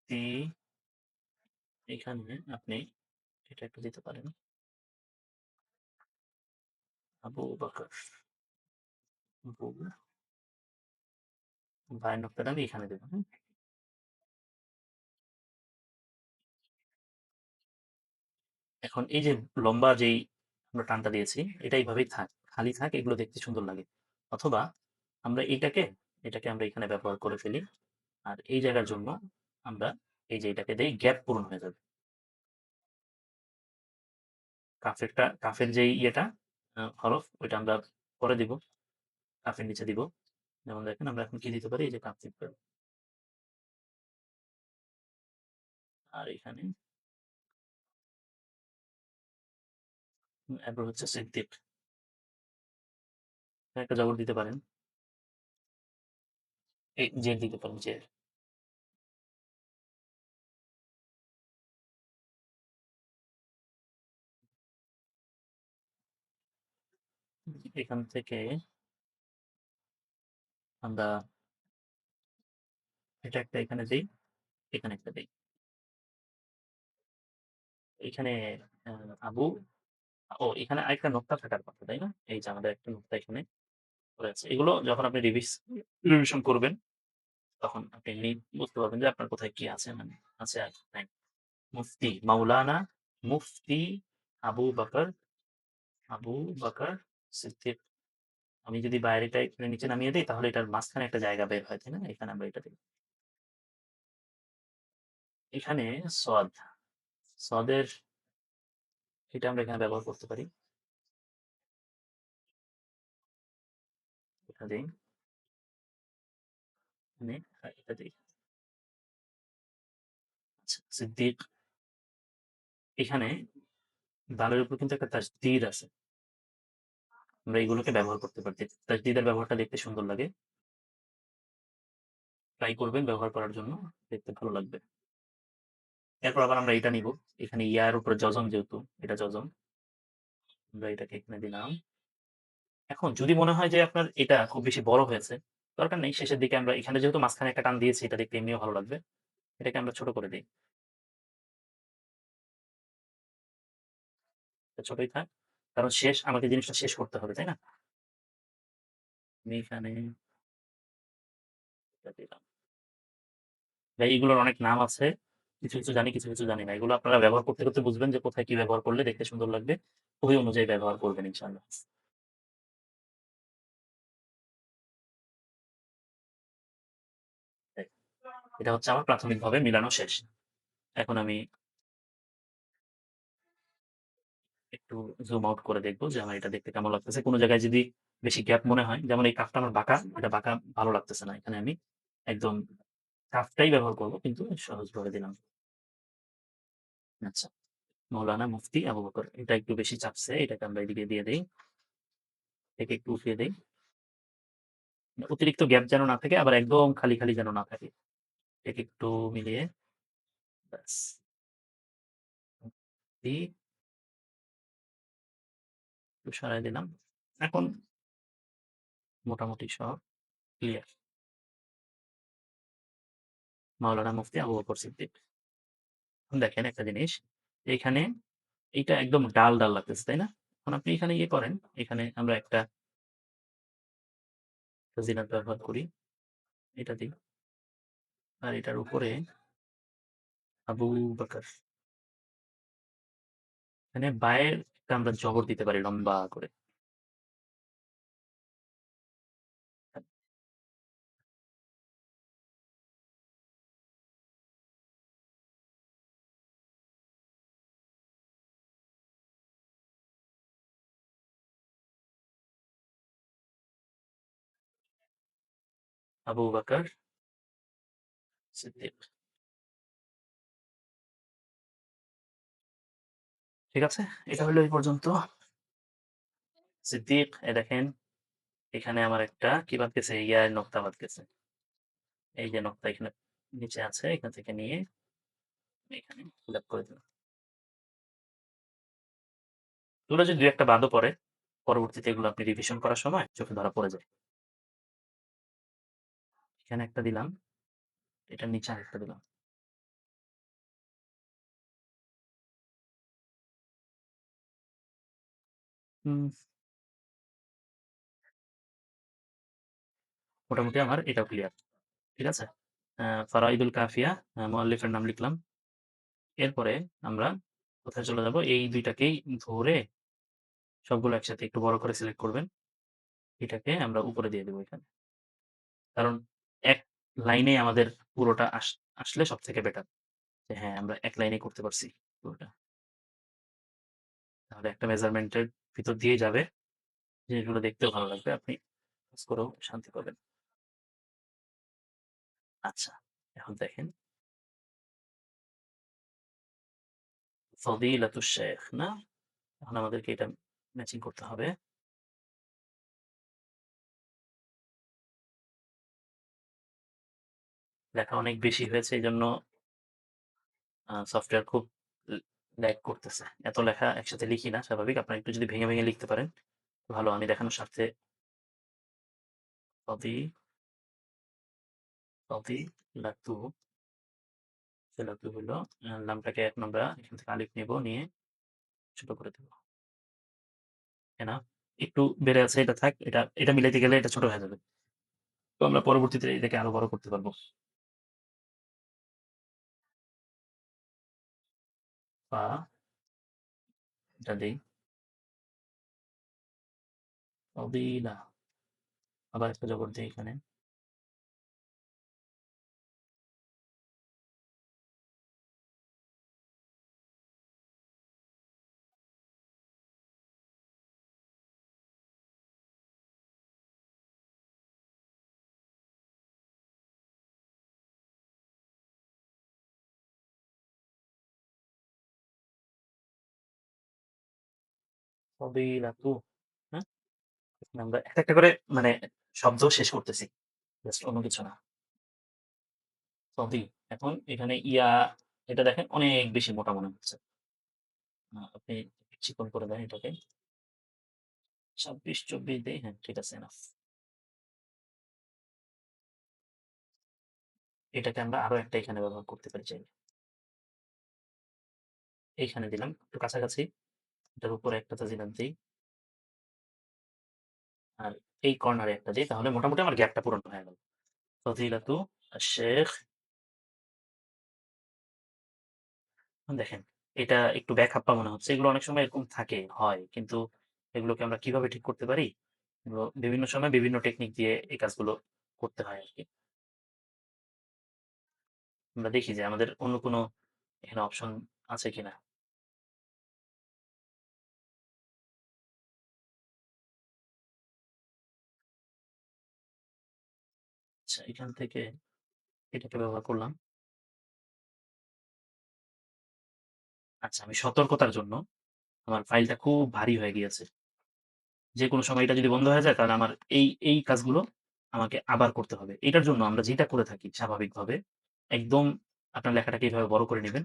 তি এখানে আপনি এটা একটু দিতে পারেন। আবু বকর। আবু ভাইয়ের নকশাটা আমি এখানে দেব, হ্যাঁ? এখন এই যে লম্বা যেই আমরা টানটা দিয়েছি, এটা এইভাবেই থাক। খালি থাক, এগুলো দেখতে সুন্দর লাগে। অথবা আমরা এটাকে আমরা এখানে ব্যবহার করে ফেলি। আর এই জায়গার জন্য আমরা এই যে এটাকে দেই, গ্যাপ পূরণ হয়ে যাবে। কাফের যেই ইয়েটা হরফ ওইটা আমরা পরে দিব। কাফের নিচে দিব। যেমন দেখেন আমরা এখন কি দিতে পারি? এই যে কাফ দিতে পারি। আর এখানে এরপর হচ্ছে সিদ্দিক। একটা জবর দিতে পারেন। জের দিতে পারেন, জের। এখান থেকে আমরা এটা একটা এখানে দেই, এখানে একটা দেই। এখানে আবু, এখানে আরেকটা নোক্তা থাকার কথা, তাই না? এই যে আমাদের একটা নোক্তা এখানে রয়েছে। এগুলো যখন আপনি রিভিশন করবেন, তখন আপনি এমনি বুঝতে পারবেন যে আপনার কোথায় কি আছে না আছে আর নাই। মুফতি, মাওলানা মুফতি আবু বকর সিদ্দিক। আমি যদি বাইরেটা এখানে নিচে নামিয়ে দিই, তাহলে এটার মাঝখানে একটা জায়গা বের হয়, তাই না? এখানে আমরা এটা দিই। এখানে সদ, সদের এটা আমরা এখানে ব্যবহার করতে পারি। এটা দিই, এখানে এটা দিই। আচ্ছা, সিদ্দিক। এখানে দালের উপর কিন্তু একটা তাসদিদ আছে। আমরা এগুলোকে ব্যবহার করতে পারি। তাসদিদের ব্যবহারটা দেখতে সুন্দর লাগে। ট্রাই করবেন ব্যবহার করার জন্য, দেখতে ভালো লাগবে। এরপর আবার আমরা এটা নিব। এখানে ইয়ার উপরে যজম, যেহেতু এটা যজম, আমরা এটাকে এখানে দিলাম। এখন যদি মনে হয় যে আপনার এটা খুব বেশি বড় হয়েছে, দরকার নেই। শেষের দিকে আমরা এখানে যেহেতু মাঝখানে একটা টান দিয়েছি, এটা দেখতে এমনিও ভালো লাগবে। এটাকে আমরা ছোট করে দিই। এটা ছোটই থাক। কারণ আমাকে জিনিসটা শেষ করতে হবে, তাই না? আমি এখানে এটা দিলাম। ভাই, এগুলোর অনেক নাম আছে। কিছু, কিছু জানি, কিছু, কিছু জানি না। এগুলো আপনারা ব্যবহার করতে, করতে বুঝবেন যে কোথায় কি ব্যবহার করলে দেখতে সুন্দর লাগবে। ওই অনুযায়ী ব্যবহার করবেন ইনশাআল্লাহ। এই, এটা হচ্ছে আমার প্রাথমিকভাবে মিলানো শেষ। এখন আমি একটু জুম আউট করে দেখবো যে আমার এটা দেখতে কেমন লাগতেছে। কোন জায়গায় যদি বেশি গ্যাপ মনে হয়, যেমন এই কাফটা আমার বাঁকা, এটা বাঁকা ভালো লাগতেছে না। এখানে আমি একদম কাফটাই ব্যবহার করব, কিন্তু সহজভাবে দিলাম। আচ্ছা, মৌলানা মুফতি আবু বকর। এটা একটু বেশি চাপছে, এটাকে আমরা এদিকে দিয়ে দেই। একে একটু উঠিয়ে দেই। অতিরিক্ত গ্যাপ যেন না থাকে, আবার একদম খালি, খালি যেন না থাকে। একে একটু মিলিয়ে ব্যাস দিয়ে একটু সরাই দিলাম। এখন মোটামুটি সব ক্লিয়ার। মাওলানা মুফতি আবু বকর সিদ্দিক। এখন দেখেন একটা জিনিস, এখানে এইটা একদম ডাল, ডাল লাগতেছে, তাই না? এখন আপনি এখানে ইয়ে করেন, এখানে আমরা একটা জিনাত ব্যবহার করি। এটা দিই। আর এটার উপরে আবু বকর। এখানে বায়ের একটা আমরা জবর দিতে পারি লম্বা করে। আবু বকর সিদ্দিক। ঠিক আছে? এটা হলো এই পর্যন্ত। সিদ্দিক, দেখেন এখানে আমার একটা কি বাদ গেছে? ইয়ার নোক্তা বাদ গেছে। এই যে নোক্তা এখানে নিচে আছে, এখান থেকে নিয়ে আমি এখানে ফিল আপ করে দিলাম। এগুলো যদি ২-১ টা বাদও পড়ে, পরবর্তীতে এগুলো আপনি রিভিশন করার সময় চোখে ধরা পড়ে যায়। এখানে একটা দিলাম, এটার নিচে আরেকটা দিলাম। হুম, মোটামুটি আমার এটাও ক্লিয়ার। ঠিক আছে? ফারাইদুল কাফিয়া, মুআল্লিফের নাম লিখলাম। এরপরে আমরা কোথায় চলে যাব? এই ২ টাকেই ধরে সবগুলো একসাথে একটু বড় করে সিলেক্ট করবেন। এটাকে আমরা উপরে দিয়ে দেব এখানে। কারণ এক লাইনে আমাদের পুরোটা আসলে সবথেকে বেটার। যে হ্যাঁ, আমরা এক লাইনে করতে পারছি পুরোটা। তাহলে একটা মেজারমেন্ট এর ভিতর দিয়েই যাবে। জিনিসগুলো দেখতেও ভালো লাগবে। আপনি কাজ করেও শান্তি পাবেন। আচ্ছা, এখন দেখেন ফদিলাতুশ শাইখ না? এখন আমাদেরকে এটা ম্যাচিং করতে হবে। লেখা অনেক বেশি হয়েছে এজন্য সফটওয়্যার খুব ল ল্যাগ করতেছে। এত লেখা একসাথে লিখি না স্বাভাবিক। আপনারা একটু যদি ভেঙে, ভেঙে লিখতে পারেন ভালো। আমি দেখানোর স্বার্থে ফদি ফদিলাতু ফিলাতু হইলো নামটাকে এখন আমরা এখান থেকে আলিফ নিবো, নিয়ে ছোট করে দেব। এনাফ। একটু বেড়ে আছে এটা থাক। এটা মিলাইতে গেলে এটা ছোট হয়ে যাবে। তো আমরা পরবর্তীতে এটাকে আরো বড় করতে পারবো। ফা এটা দেই। ফদিলা আবার একটা জবর দেই এখানে। ফদিলাতু হ্যাঁ? আমরা একটা, একটা করে মানে শব্দ শেষ করতেছি। জাস্ট অন্য কিছু না। ফদি এখন এখানে এটা দেখেন অনেক বেশি মোটা মনে হচ্ছে। আপনি চিকন করে দেন এটাকে। ২৬-২৪ দেই। হ্যাঁ, ঠিক আছে এনাফ। এটাকে আমরা আরো একটা এখানে ব্যবহার করতে পারি চাইলে। এইখানে দিলাম একটু কাছাকাছি। এটার উপরে একটা তাজিলাত দেই। আর এই কর্নারে একটা দেই। তাহলে মোটামুটি আমার গ্যাপটা পূরণ হয়ে গেল। ফজিলাতু আশ-শেখ দেখেন, এটা একটু ব্যাকহাপ্পা মনে হচ্ছে। এগুলো অনেক সময় এরকম থাকে, হয়। কিন্তু এগুলোকে আমরা কিভাবে ঠিক করতে পারি? এগুলো বিভিন্ন সময় বিভিন্ন টেকনিক দিয়ে এই কাজগুলো করতে হয় আরকি। আমরা দেখি যে আমাদের অন্য কোনো এখানে অপশন আছে কিনা। আচ্ছা, এখান থেকে এটাকে ব্যবহার করলাম। আচ্ছা, আমি সতর্কতার জন্য আমার ফাইলটা খুব ভারী হয়ে গিয়েছে। যেকোনো সময় এটা যদি বন্ধ হয়ে যায় তাহলে আমার এই কাজগুলো আমাকে আবার করতে হবে। এটার জন্য আমরা যেটা করে থাকি স্বাভাবিকভাবে একদম আপনার লেখাটাকে এভাবে বড় করে নিবেন।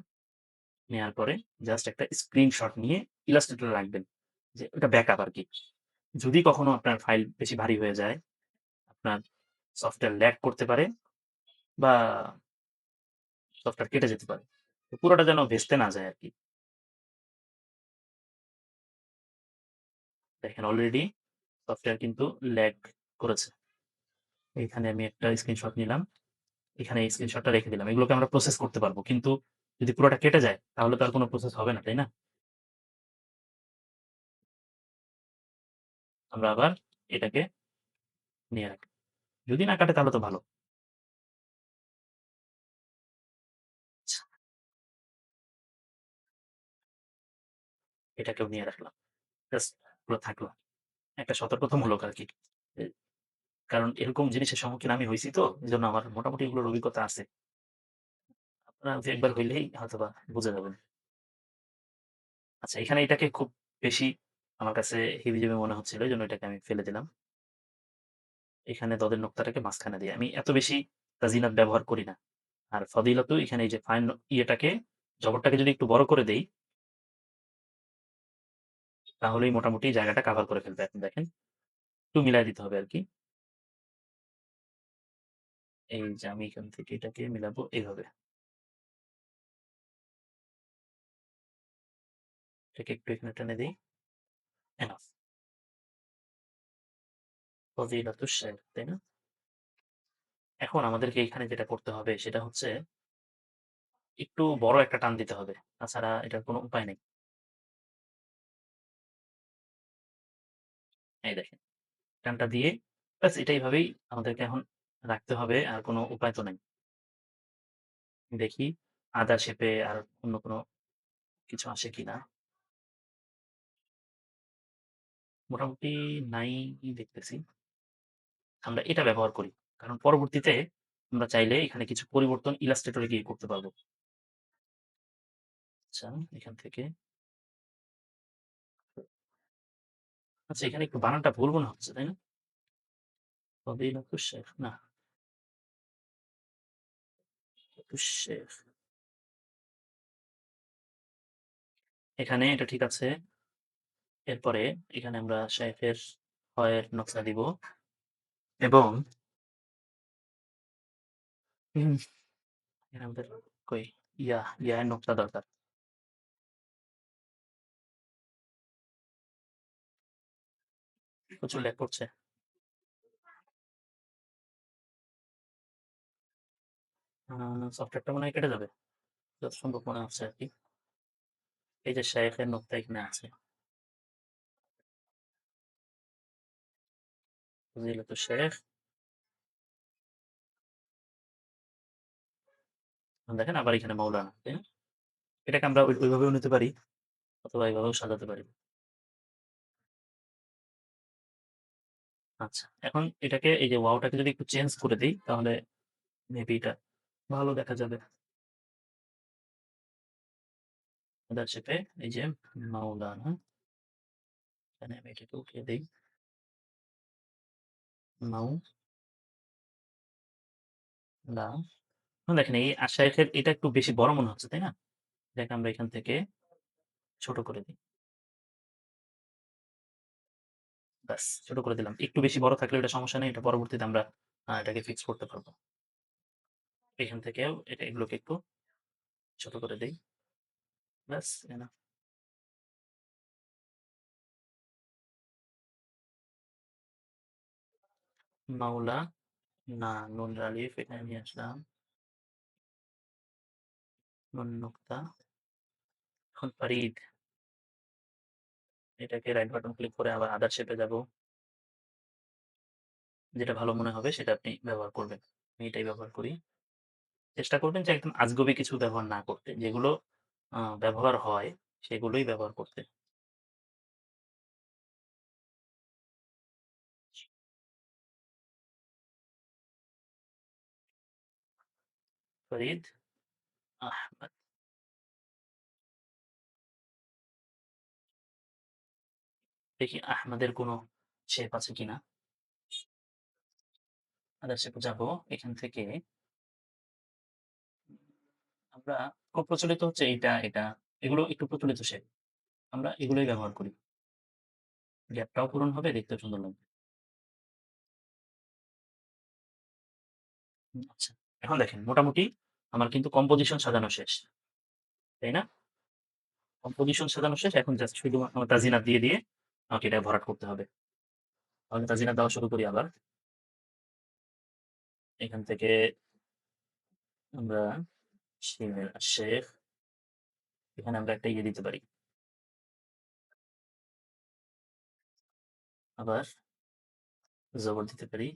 নেয়ার পরে জাস্ট একটা স্ক্রিনশট নিয়ে ইলাস্ট্রেটর এ রাখবেন। যে ওটা ব্যাকআপ আরকি। যদি কখনো আপনার ফাইল বেশি ভারী হয়ে যায়, আপনার সফটওয়্যার ল্যাগ করতে পারে বা সফটওয়্যার কেটে যেতে পারে। তো পুরোটা যেন ভেস্তে না যায় আরকি। দেখেন অলরেডি সফটওয়্যার কিন্তু ল্যাগ করেছে। এখানে আমি একটা স্ক্রিনশট নিলাম। এখানে এই স্ক্রিনশটটা রেখে দিলাম। এগুলোকে আমরা প্রসেস করতে পারব। কিন্তু যদি পুরোটা কেটে যায় তাহলে তো আর কোন প্রসেস হবে না, তাই না? আমরা আবার এটাকে নিয়ে রাখি। যদি না কাটে তাহলে তো ভালো। আচ্ছা, এটাকেও নিয়ে রাখলাম। জাস্ট পুরো থাকলো। একটা সতর্কতামূলক আরকি। এ কারণ এরকম জিনিসের সম্মুখীন আমি হইছি তো, এজন্য আমার মোটামুটি এগুলোর অভিজ্ঞতা আছে। আপনারা ২-১ বার হইলেই হয়তোবা বুঝে যাবেন। আচ্ছা, এখানে এটাকে খুব বেশি আমার কাছে হিবিজিবি মনে হচ্ছিল। এজন্য এটাকে আমি ফেলে দিলাম। এখানে দদের নোক্তাটাকে মাঝখানে দিয়ে আমি এত বেশি তাজিনাত ব্যবহার করি না। আর ফদিলাতু এখানে এই যে ইয়েটাকে জবরটাকে যদি একটু বড় করে দেই, তাহলেই মোটামুটি জায়গাটা কাভার করে ফেলবে। এখন দেখেন, একটু মিলায় দিতে হবে আরকি। এই যে আমি এখান থেকে এটাকে মিলাবো এভাবে। এটাকে একটু এখানে টেনে দেই। এনাফ। ফদিলাতুশ শাইখ, তাই না? এখন আমাদেরকে এখানে যেটা করতে হবে সেটা হচ্ছে একটু বড় একটা টান দিতে হবে। তাছাড়া এটার কোনো উপায় নেই। এই দেখেন, টানটা দিয়ে ব্যাস এটা এভাবেই আমাদেরকে এখন রাখতে হবে। আর কোনো উপায় তো নাই। দেখি আদার শেপে আর অন্য কোনো কিছু আসে কিনা। মোটামুটি নাই দেখতেছি। আমরা এটা ব্যবহার করি। কারণ পরবর্তীতে আমরা চাইলে এখানে কিছু পরিবর্তন ইলাস্ট্রেটর এ গিয়ে করতে পারব। আচ্ছা, এখান থেকে আচ্ছা এখানে একটু বানানটা ভুল মনে হচ্ছে, তাই না? ফদিলাতুশ শেখ না। শেখ। এখানে এটা ঠিক আছে। এরপরে এখানে আমরা শেখের হয়ের নকশা দিব এবং হুম, এখানে আমাদের কই ইয়া এর নকশা দরকার। প্রচুর ল্যাগ করছে। সফটওয়্যারটা মনে হয় কেটে যাবে। যত সম্ভব মনে হচ্ছে আরকি। এই যে শেখের নোকতা এখানে আছে। ফজিলাতুশ শেখ। দেখেন আবার এখানে মাওলানা, তাই না? এটাকে আমরা ওইভাবেও নিতে পারি অথবা এভাবেও সাজাতে পারি। আচ্ছা, এখন এটাকে এই যে ওয়াওটাকে যদি একটু চেঞ্জ করে দেই তাহলে মেবি এটা ভালো দেখা যাবে। আদার শেপে এই যে মাওলানা, এখানে আমি এটাকে উঠিয়ে দেই। মাওলা দেখেন এই আশায়েখের এটা একটু বেশি বড় মনে হচ্ছে, তাই না? এটাকে আমরা এখান থেকে ছোট করে দিই। ব্যাস ছোট করে দিলাম। একটু বেশি বড় থাকলেও এটা সমস্যা নেই। এটা পরবর্তীতে আমরা এটাকে ফিক্স করতে পারব। এখান থেকেও এগুলোকে একটু ছোট করে দেই। ব্যাস এনাফ। মাওলা না নুন আলিফ এখানে নিয়ে আসলাম। নুন নোক্তা। এখন ফারিদ। এটাকে রাইট বাটন ক্লিক করে আবার আদার শেপে যাব। যেটা ভালো মনে হবে সেটা আপনি ব্যবহার করবেন। আমি এটাই ব্যবহার করি। চেষ্টা করবেন যে একদম আজগুবি কিছু ব্যবহার না করতে। যেগুলো ব্যবহার হয় সেগুলোই ব্যবহার করতে। ফরিদ আহমেদ। দেখি আহমেদের কোনো শেপ আছে কিনা। আদার শেপে যাব। এখান থেকে আমরা খুব প্রচলিত হচ্ছে এটা। এগুলো একটু প্রচলিত শেপ। আমরা এগুলোই ব্যবহার করি। গ্যাপটাও পূরণ হবে, দেখতেও সুন্দর লাগবে। আচ্ছা। এখন দেখেন মোটামুটি আমার কিন্তু কম্পোজিশন সাজানো শেষ। তাই না? কম্পোজিশন সাজানো শেষ। এখন জাস্ট শুধু আমার তাজিনা দিয়ে আমাকে এটা ভরাট করতে হবে। তাহলে তাজিনা দেওয়া শুরু করি আবার। এখান থেকে আমরা শেখ এখানে আমরা একটা ইয়ে দিতে পারি। আবার জবর দিতে পারি।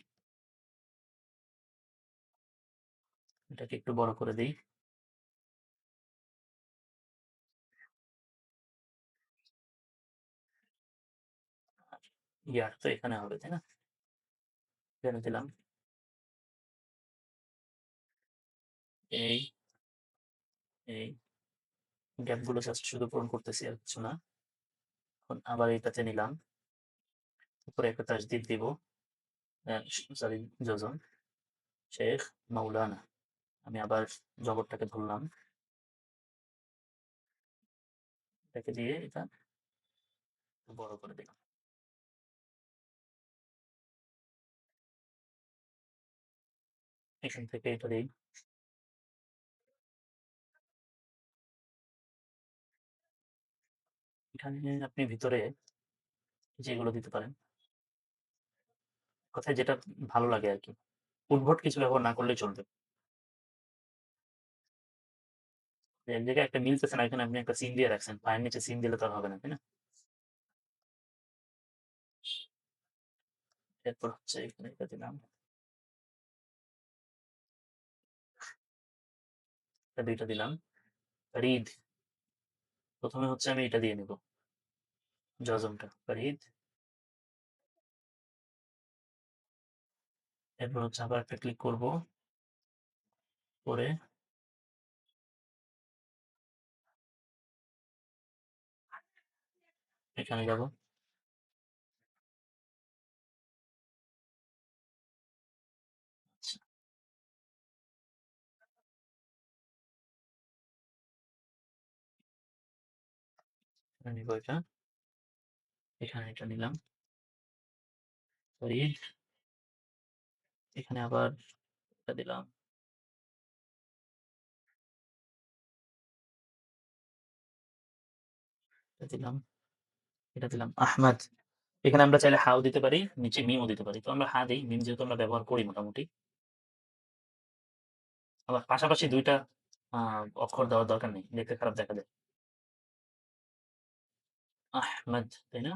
এটাকে একটু বড় করে দেই। আর ইয়ার তো এখানে হবে, তাই না? এখানে দিলাম। এই, এই গ্যাপগুলো জাস্ট শুধু পূরণ করতেছি আর কিছু না। এখন আবার এটাতে নিলাম। উপরে একটা তাসদিদ দিব। সরি যোজন। শেখ মাওলানা। আমি আবার জবরটাকে ধরলাম। এটাকে দিয়ে এটা বড় করে দিলাম। এখান থেকে এটা দিই। এখানে আপনি ভিতরে যেগুলো দিতে পারেন। কথায় যেটা ভালো লাগে আরকি। উদ্ভট কিছু ব্যবহার না করলেই চলবে। যে এক জায়গায় একটা মিলতেছে না, এখানে আপনি একটা সিন দিয়ে রাখছেন। পায়ের নিচে সিন দিলে তো আর হবে না, তাই না? এরপর হচ্ছে এখানে এটা দিলাম। এটা ২ টা দিলাম। ফরিদ। ১ম এ হচ্ছে আমি এটা দিয়ে নিব। জজমটা। ফরিদ। এরপর হচ্ছে আবার একটা ক্লিক করব। করে এখানে যাব। আচ্ছা, এখানে নিবো এটা, এখানে এটা নিলাম। ফরিদ, এখানে আবার এটা দিলাম, এটা দিলাম, এটা দিলাম আহমদ। এখানে আমরা চাইলে হাও দিতে পারি, নিচে মিমও দিতে পারি। তো আমরা হা দেই, মিম যেহেতু আমরা ব্যবহার করি মোটামুটি। আবার পাশাপাশি ২ টা অক্ষর দেওয়ার দরকার নেই। দেখতে খারাপ দেখা যায়। আহমেদ, তাই না?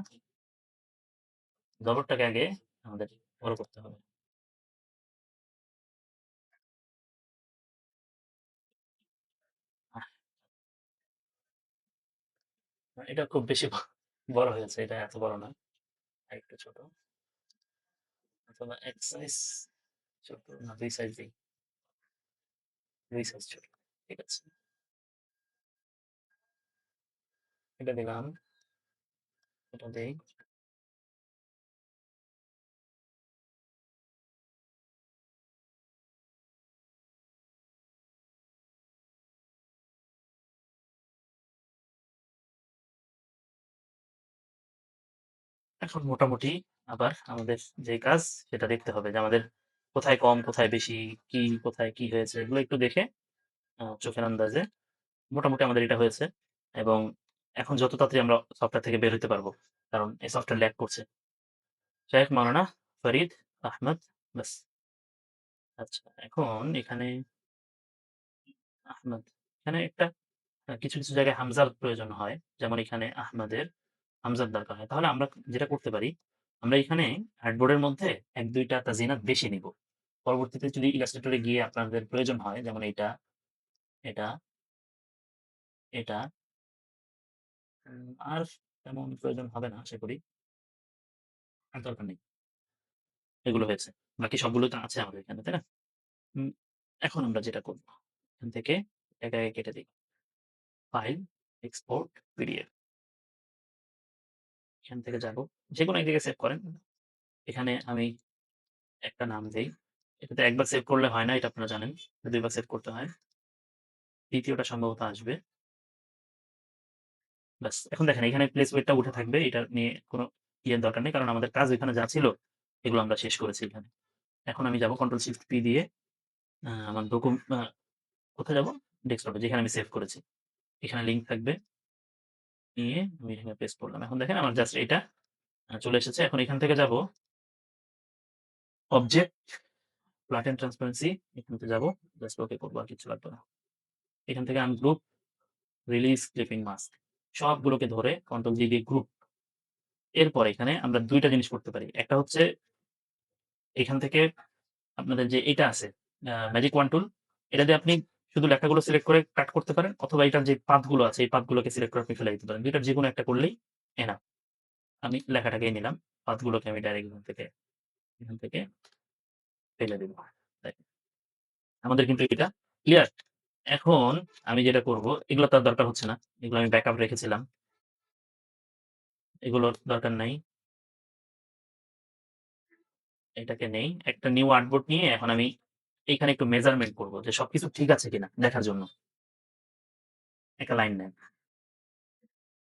জবরটাকে আগে আমাদের বড় করতে হবে। আহ, এটা খুব বেশি বড় হয়েছে। এটা এত বড় না। আরেকটু ছোট। অথবা ১ সাইজ ছোট, না ২ সাইজ দেই। ২ সাইজ ছোট। ঠিক আছে। এটা দিলাম, এটা দেই। এখন মোটামুটি আবার আমাদের যে কাজ সেটা দেখতে হবে যে আমাদের কোথায় কম, কোথায় বেশি, কি কোথায় কি হয়েছে এগুলো একটু দেখে চোখের আন্দাজে মোটামুটি আমাদের এটা হয়েছে। এবং এখন যত তাড়াতাড়ি আমরা সফটওয়্যার থেকে বের হইতে পারবো। কারণ এই সফটওয়্যার ল্যাগ করছে। শাহেখ মাওলানা ফরিদ আহমদ, ব্যাস। আচ্ছা, এখন এখানে আহমদ, এখানে একটা কিছু, কিছু জায়গায় হামজার প্রয়োজন হয়। যেমন এখানে আহমদের হামজার দরকার হয়। তাহলে আমরা যেটা করতে পারি, আমরা এখানে আর্টবোর্ডের মধ্যে ১-২ টা তাজিনাত বেশি নিব। পরবর্তীতে যদি ইলাস্ট্রেটরে গিয়ে আপনাদের প্রয়োজন হয়, যেমন এইটা, এটা, এটা, আর তেমন প্রয়োজন হবে না আশা করি। আর দরকার নেই। এগুলো হয়েছে। বাকি সবগুলো তো আছে আমাদের এখানে, তাই না? হুম, এখন আমরা যেটা করব, এখান থেকে এটাকে কেটে দিই। File, export, PDF. এখান থেকে যাব। যেকোনো এক জায়গায় সেভ করেন। এখানে আমি একটা নাম দেই। এটাতে একবার সেভ করলে হয় না, এটা আপনারা জানেন। ২ বার সেভ করতে হয়। ৩য় টা সম্ভবত আসবে। ব্যাস। এখন দেখেন এখানে প্লেস ওয়েটটা উঠে থাকবে। এটা নিয়ে কোনো ইয়ের দরকার নেই। কারণ আমাদের কাজ ওইখানে যা ছিল, এগুলো আমরা শেষ করেছি এখানে। এখন আমি যাব কন্ট্রোল শিফট পি দিয়ে আমার কোথায় যাব? ডেস্কটপে যেখানে আমি সেভ করেছি। এখানে লিঙ্ক থাকবে। নিয়ে আমি এখানে পেস্ট করলাম। এখন দেখেন আমার জাস্ট এটা চলে এসেছে। এখন এখান থেকে যাব অবজেক্ট, ফ্ল্যাটেন ট্রান্সপারেন্সি, এখানে যাব। জাস্ট ওকে করব, আর কিছু লাগবে না। এখান থেকে আনগ্রুপ, রিলিজ ক্লিপিং মাস্ক। সবগুলোকে ধরে কন্ট্রোল জি দিয়ে গ্রুপ। এরপর এখানে আমরা ২ টা জিনিস করতে পারি। একটা হচ্ছে এখান থেকে আপনাদের যে এটা আছে ম্যাজিক ওয়ান টুল, এটা দিয়ে আপনি শুধু লেখাগুলো সিলেক্ট করে কাট করতে পারেন, অথবা এটার যে পাথগুলো আছে এই পাথগুলোকে সিলেক্ট করে আপনি ফেলে দিতে পারেন। ২ টার যেকোনো একটা করলেই এনাফ। আমি লেখাটাকেই নিলাম। পাথগুলোকে আমি ডাইরেক্ট এখান থেকে ফেলে দিব। তাই। আমাদের কিন্তু এটা ক্লিয়ার। এখন আমি যেটা করব, এগুলো তো আর দরকার হচ্ছে না। এগুলো আমি ব্যাকআপ রেখেছিলাম। এগুলোর দরকার নাই। এটাকে নেই। একটা নিউ আর্টবোর্ড নিয়ে এখন আমি এইখানে একটু মেজারমেন্ট করব যে সবকিছু ঠিক আছে কিনা দেখার জন্য। একটা লাইন নেন।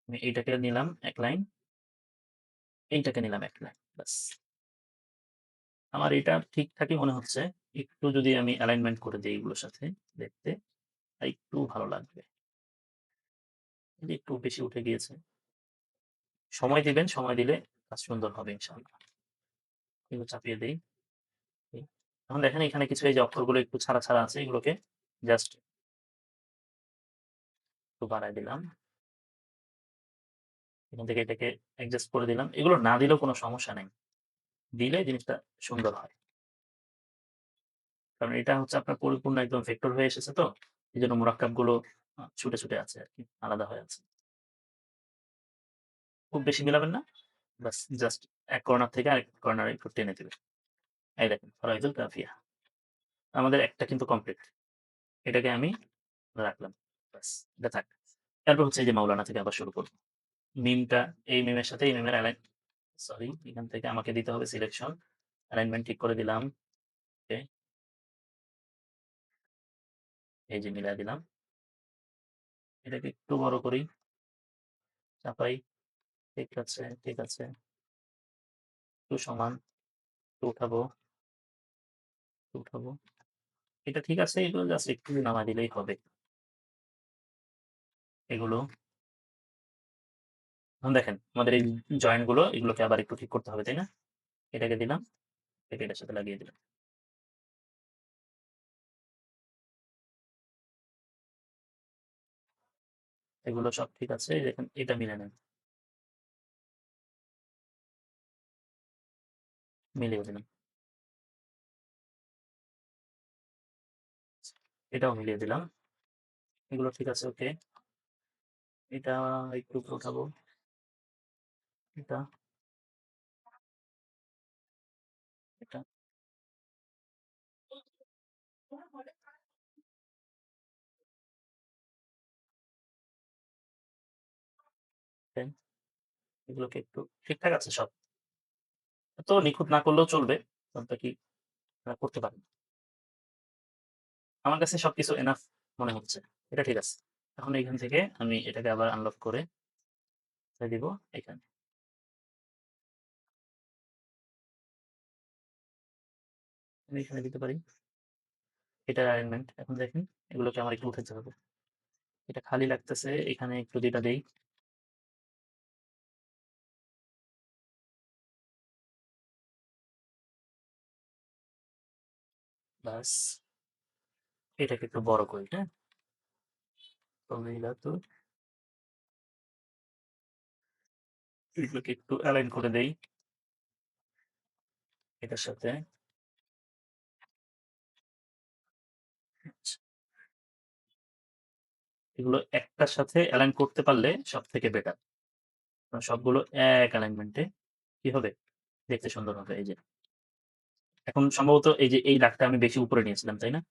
আমি এইটাকে নিলাম ১ লাইন, এইটাকে নিলাম ১ লাইন। ব্যাস। আমার এটা ঠিকঠাকই মনে হচ্ছে। একটু যদি আমি অ্যালাইনমেন্ট করে দেই এগুলোর সাথে, দেখতে একটু ভালো লাগবে। এই যে একটু বেশি উঠে গিয়েছে। সময় দিবেন, সময় দিলে কাজ সুন্দর হবে ইনশাআল্লাহ। এগুলো চাপিয়ে দেই। এই। এখন দেখেন এখানে কিছু এই যে অক্ষরগুলো একটু ছাড়া, ছাড়া আছে, এগুলোকে জাস্ট একটু বাড়ায় দিলাম। এখান থেকে এটাকে অ্যাডজাস্ট করে দিলাম। এগুলো না দিলেও কোনো সমস্যা নাই। দিলে জিনিসটা সুন্দর হয়। কারণ এটা হচ্ছে আপনার পরিপূর্ণ একদম ভেক্টর হয়ে এসেছে তো। এজন্য মুরাক্কাবগুলো ছুটে, ছুটে আছে আরকি। আলাদা হয়ে আছে। খুব বেশি মিলাবেন না। ব্যাস জাস্ট এক কর্নার থেকে আরেক কর্নারে একটু টেনে দিবেন। এই দেখেন ফরাইদুল কাফিয়া। আমাদের একটা কিন্তু কমপ্লিট। এটাকে আমি রাখলাম। ব্যাস এটা থাক। তারপর হচ্ছে এই যে মাওলানা থেকে আবার শুরু করব। মিমটা এই মিমের সাথে এই মিমের সরি, এখান থেকে আমাকে দিতে হবে সিলেকশন। অ্যালাইনমেন্ট ঠিক করে দিলাম। ওকে, এই যে মিলায় দিলাম। এটাকে একটু বড় করি। চাপাই। ঠিক আছে, ঠিক আছে। একটু সমান, একটু উঠাবো, একটু উঠাবো। এটা ঠিক আছে, এগুলো জাস্ট একটু নামায় দিলেই হবে। এগুলো এখন দেখেন আমাদের এই জয়েন্ট গুলো এগুলোকে আবার একটু ঠিক করতে হবে, তাই না? এটাকে দিলাম, এটার সাথে লাগিয়ে দিলাম। এগুলো সব ঠিক আছে। এই দেখেন এটা মিলে নেন, মিলিয়ে দিলাম। এটাও মিলিয়ে দিলাম। এগুলো ঠিক আছে, ওকে। এটা একটু উপরে উঠাবো। এটা, এটা, দেন এগুলোকে একটু ঠিকঠাক আছে সব। এত নিখুঁত না করলেও চলবে। তবে কি করতে পারেন। আমার কাছে সবকিছু এনাফ মনে হচ্ছে। এটা ঠিক আছে। এখন এইখান থেকে আমি এটাকে আবার আনলক করে দিব এখানে। আমি এখানে দিতে পারি। এটার অ্যালাইনমেন্ট এখন দেখেন, এগুলোকে আমার একটু উঠাতে হবে। এটা খালি লাগতেছে, এখানে একটু যেটা দেই। বাস, এটাকে একটু বড় করি, হ্যাঁ? তবে তো এগুলোকে একটু অ্যালাইন করে দেই এটার সাথে। আচ্ছা, এগুলো একটার সাথে অ্যালাইন করতে পারলে সব থেকে বেটার। সবগুলো এক অ্যালাইনমেন্টে কি হবে? দেখতে সুন্দর হবে। এই যে এখন সম্ভবত এই যে এই দাগটা আমি বেশি উপরে নিয়েছিলাম, তাই না?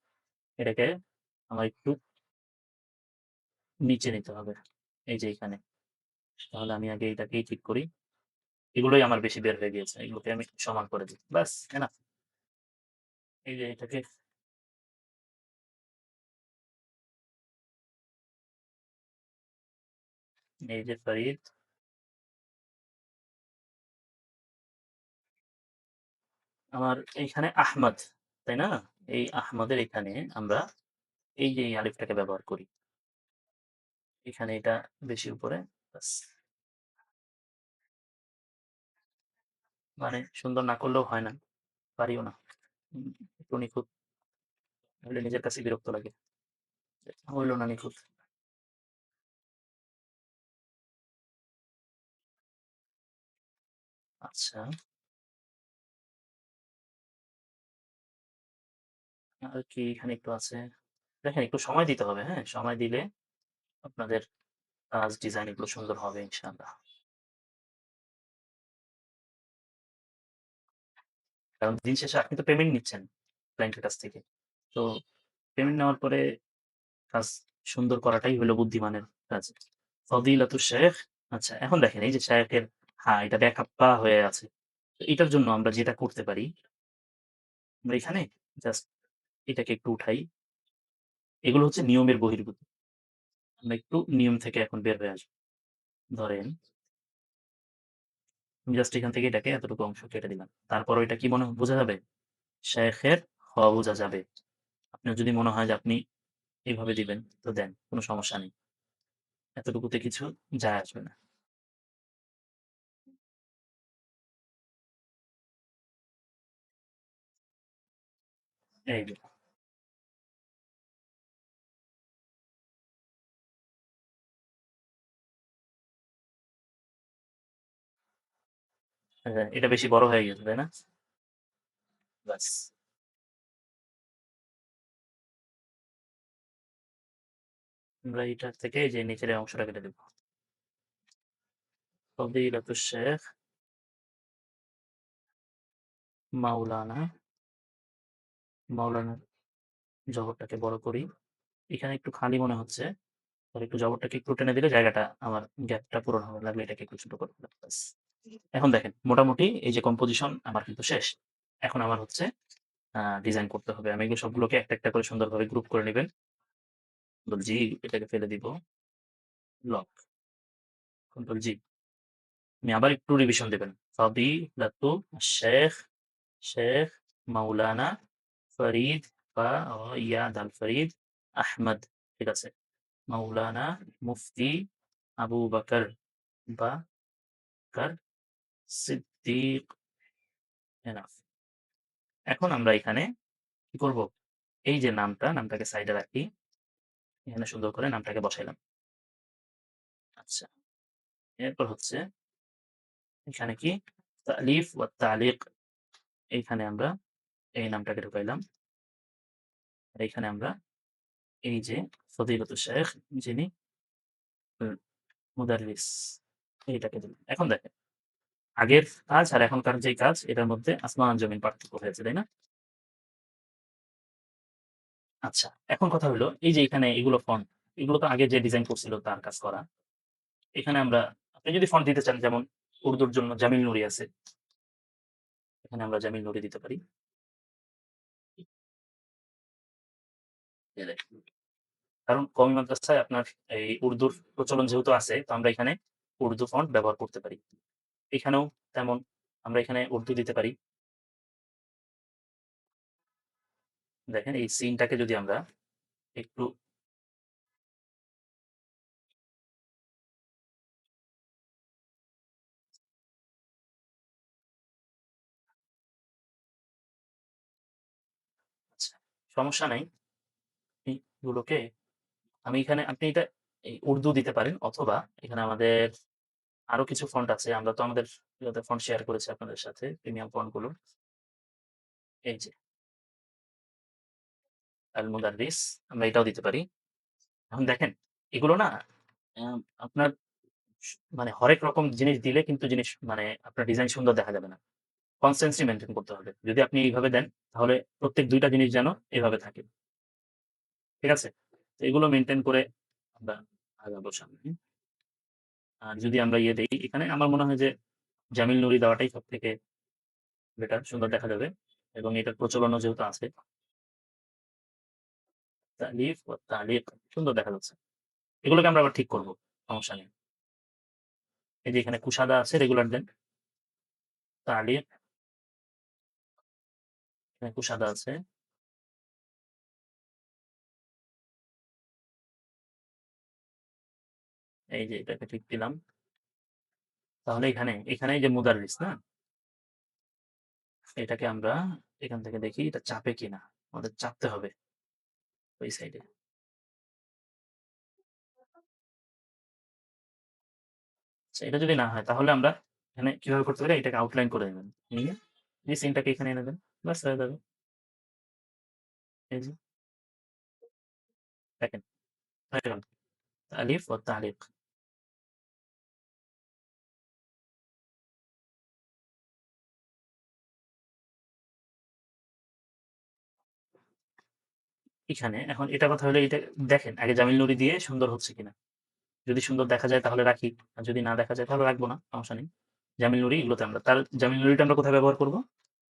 এটাকে আমার একটু নিচে নিতে হবে। এই যে এখানে। তাহলে আমি আগে এটাকেই ঠিক করি। এগুলোই আমার বেশি বের হয়ে গিয়েছে। এগুলোকে আমি সমান করে দিই। ব্যাস, এনাফ। এই যে এটাকে, এই যে ফরিদ, আমার এইখানে আহমদ, তাই না? এই আহমদের এখানে আমরা এই যে এই আলিফটাকে ব্যবহার করি। এখানে এটা বেশি উপরে। ব্যাস। মানে সুন্দর না করলেও হয় না, পারিও না। উম, একটু নিখুঁত হলে নিজের কাছে বিরক্ত লাগে। হইল না নিখুঁত। আচ্ছা, আর কি এখানে একটু আছে। দেখেন একটু সময় দিতে হবে, হ্যাঁ? সময় দিলে আপনাদের কাজ ডিজাইন এগুলো সুন্দর হবে ইনশাআল্লাহ। কারণ দিন শেষে আপনি তো পেমেন্ট নিচ্ছেন ক্লায়েন্টের কাছ থেকে। তো পেমেন্ট নেওয়ার পরে কাজ সুন্দর করাটাই হলো বুদ্ধিমানের কাজ। ফদিলাতুশ শাইখ। আচ্ছা, এখন দেখেন এই যে শাইখের, হ্যাঁ, এটা ব্যাকআপা হয়ে আছে। তো এটার জন্য আমরা যেটা করতে পারি, আমরা এখানে জাস্ট এটাকে একটু উঠাই। এগুলো হচ্ছে নিয়মের বহির্ভূত। আমরা একটু নিয়ম থেকে এখন বের হয়ে আসবো। ধরেন আমি জাস্ট এখান থেকে এটাকে এতটুকু অংশ কেটে দিলাম। তারপর ওইটা কি মনে বোঝা যাবে? শাইখের হ বোঝা যাবে। আপনার যদি মনে হয় যে আপনি এভাবে দিবেন তো দেন, কোনো সমস্যা নেই। এতটুকুতে কিছু যায় আসবে না। এই যে এটা বেশি বড় হয়ে গেছে, তাই না? ব্যাস, আমরা এটার থেকে এই যে নিচের এই অংশটা কেটে দেব। ফদিলাতুশ শেখ মাওলানা, মাওলানার জবরটাকে বড় করি। এখানে একটু খালি মনে হচ্ছে। আর একটু জবরটাকে একটু টেনে দিলে জায়গাটা আমার গ্যাপটা পূরণ হবে। লাগলে এটাকে একটু ছোট করে দিলাম। ব্যাস। এখন দেখেন মোটামুটি এই যে কম্পোজিশন আমার কিন্তু শেষ। এখন আমার হচ্ছে ডিজাইন করতে হবে। আমি এগুলো সবগুলোকে একটা, একটা করে সুন্দরভাবে গ্রুপ করে নিবেন। জি, এটাকে ফেলে দিব। লক। কন্ট্রোল জি। আপনি আবার একটু রিভিশন দিবেন। ফাদিলাতু শেখ, শেখ মাওলানা ফরিদ বা ইয়া দাল ফরিদ আহমদ। ঠিক আছে? মাওলানা মুফতি আবু বকর বাকর সিদ্দিক এনাফ। এখন আমরা এখানে কি করব? এই যে নামটাকে সাইডে রাখি। এখানে সুন্দর করে নামটাকে বসাইলাম। আচ্ছা। এরপর হচ্ছে এখানে কি? তালিফ ওয়া তালিক। এইখানে আমরা এই নামটাকে ঢুকাইলাম। আর এইখানে আমরা এই যে ফদিলাতুশ শাইখ যিনি হুম, মুদাররিস এইটাকে দিলাম। এখন দেখেন আগের কাজ আর এখনকার যে কাজ এটার মধ্যে আসমান জমিন পার্থক্য হয়েছে, তাই না? আচ্ছা, এখন কথা হলো এই যে এখানে এগুলো ফন্ট, এগুলো তো আগে যে ডিজাইন করছিল তার কাজ করা। এখানে আমরা আপনি যদি ফন্ট দিতে চান যেমন উর্দুর জন্য জামিল নুরি আছে। এখানে আমরা জামিল নুরি দিতে পারি। এই দেখেন। কারণ কওমি মাদ্রাসায় আপনার এই উর্দুর প্রচলন যেহেতু আছে, তো আমরা এখানে উর্দু ফন্ট ব্যবহার করতে পারি। এখানেও তেমন আমরা এখানে উর্দু দিতে পারি। দেখেন এই সিনটাকে যদি আমরা একটু আচ্ছা, সমস্যা নাই। এগুলোকে আমি এখানে আপনি এটা এই উর্দু দিতে পারেন অথবা এখানে আমাদের আরো কিছু ফন্ট আছে। আমরা তো আমাদের ইয়াতে ফন্ট শেয়ার করেছি আপনাদের সাথে প্রিমিয়াম ফন্ট গুলো। এই যে আল মুদাররিস আমরা এটাও দিতে পারি। এখন দেখেন এগুলো না আপনার মানে হরেক রকম জিনিস দিলে কিন্তু জিনিস মানে আপনার ডিজাইন সুন্দর দেখা যাবে না। কনসিস্টেন্সি মেইনটেইন করতে হবে। যদি আপনি এইভাবে দেন তাহলে প্রত্যেক ২ টা জিনিস যেন এভাবে থাকে। ঠিক আছে? তো এগুলো মেইনটেইন করে আমরা আগাবো সামনে। আর যদি আমরা ইয়ে দেই এখানে আমার মনে হয় যে জামিল নুরি দেওয়াটাই সবথেকে বেটার, সুন্দর দেখা যাবে এবং এটার প্রচলনও যেহেতু আছে। তালিফ ওয়া তালিক সুন্দর দেখা যাচ্ছে। এগুলোকে আমরা আবার ঠিক করব। সমস্যা নেই। এই যে এখানে কুশাদা আছে রেগুলার দেন। তালিক এখানে কুশাদা আছে। এই যে এটাকে ঠিক দিলাম। তাহলে এখানে এই যে মুদাররিস না? এটাকে আমরা এখান থেকে দেখি এটা চাপে কিনা। আমাদের চাপতে হবে ওই সাইডে। আচ্ছা এটা যদি না হয় তাহলে আমরা এখানে কিভাবে করতে পারি এটাকে আউটলাইন করে নেবেন। নিয়ে এই সিনটাকে এখানে এনে দেন। ব্যাস হয়ে যাবে। এই যে দেখেন হয়ে গেল। তালিফ ও তালিক। এখানে এখন এটা কথা হলো এটা দেখেন আগে জামিল নুরি দিয়ে সুন্দর হচ্ছে কিনা। যদি সুন্দর দেখা যায় তাহলে রাখি। আর যদি না দেখা যায় তাহলে রাখবো না। সমস্যা নেই। জামিল নুরি এগুলোতে আমরা তার জামিল নুরিটা আমরা কোথায় ব্যবহার করব?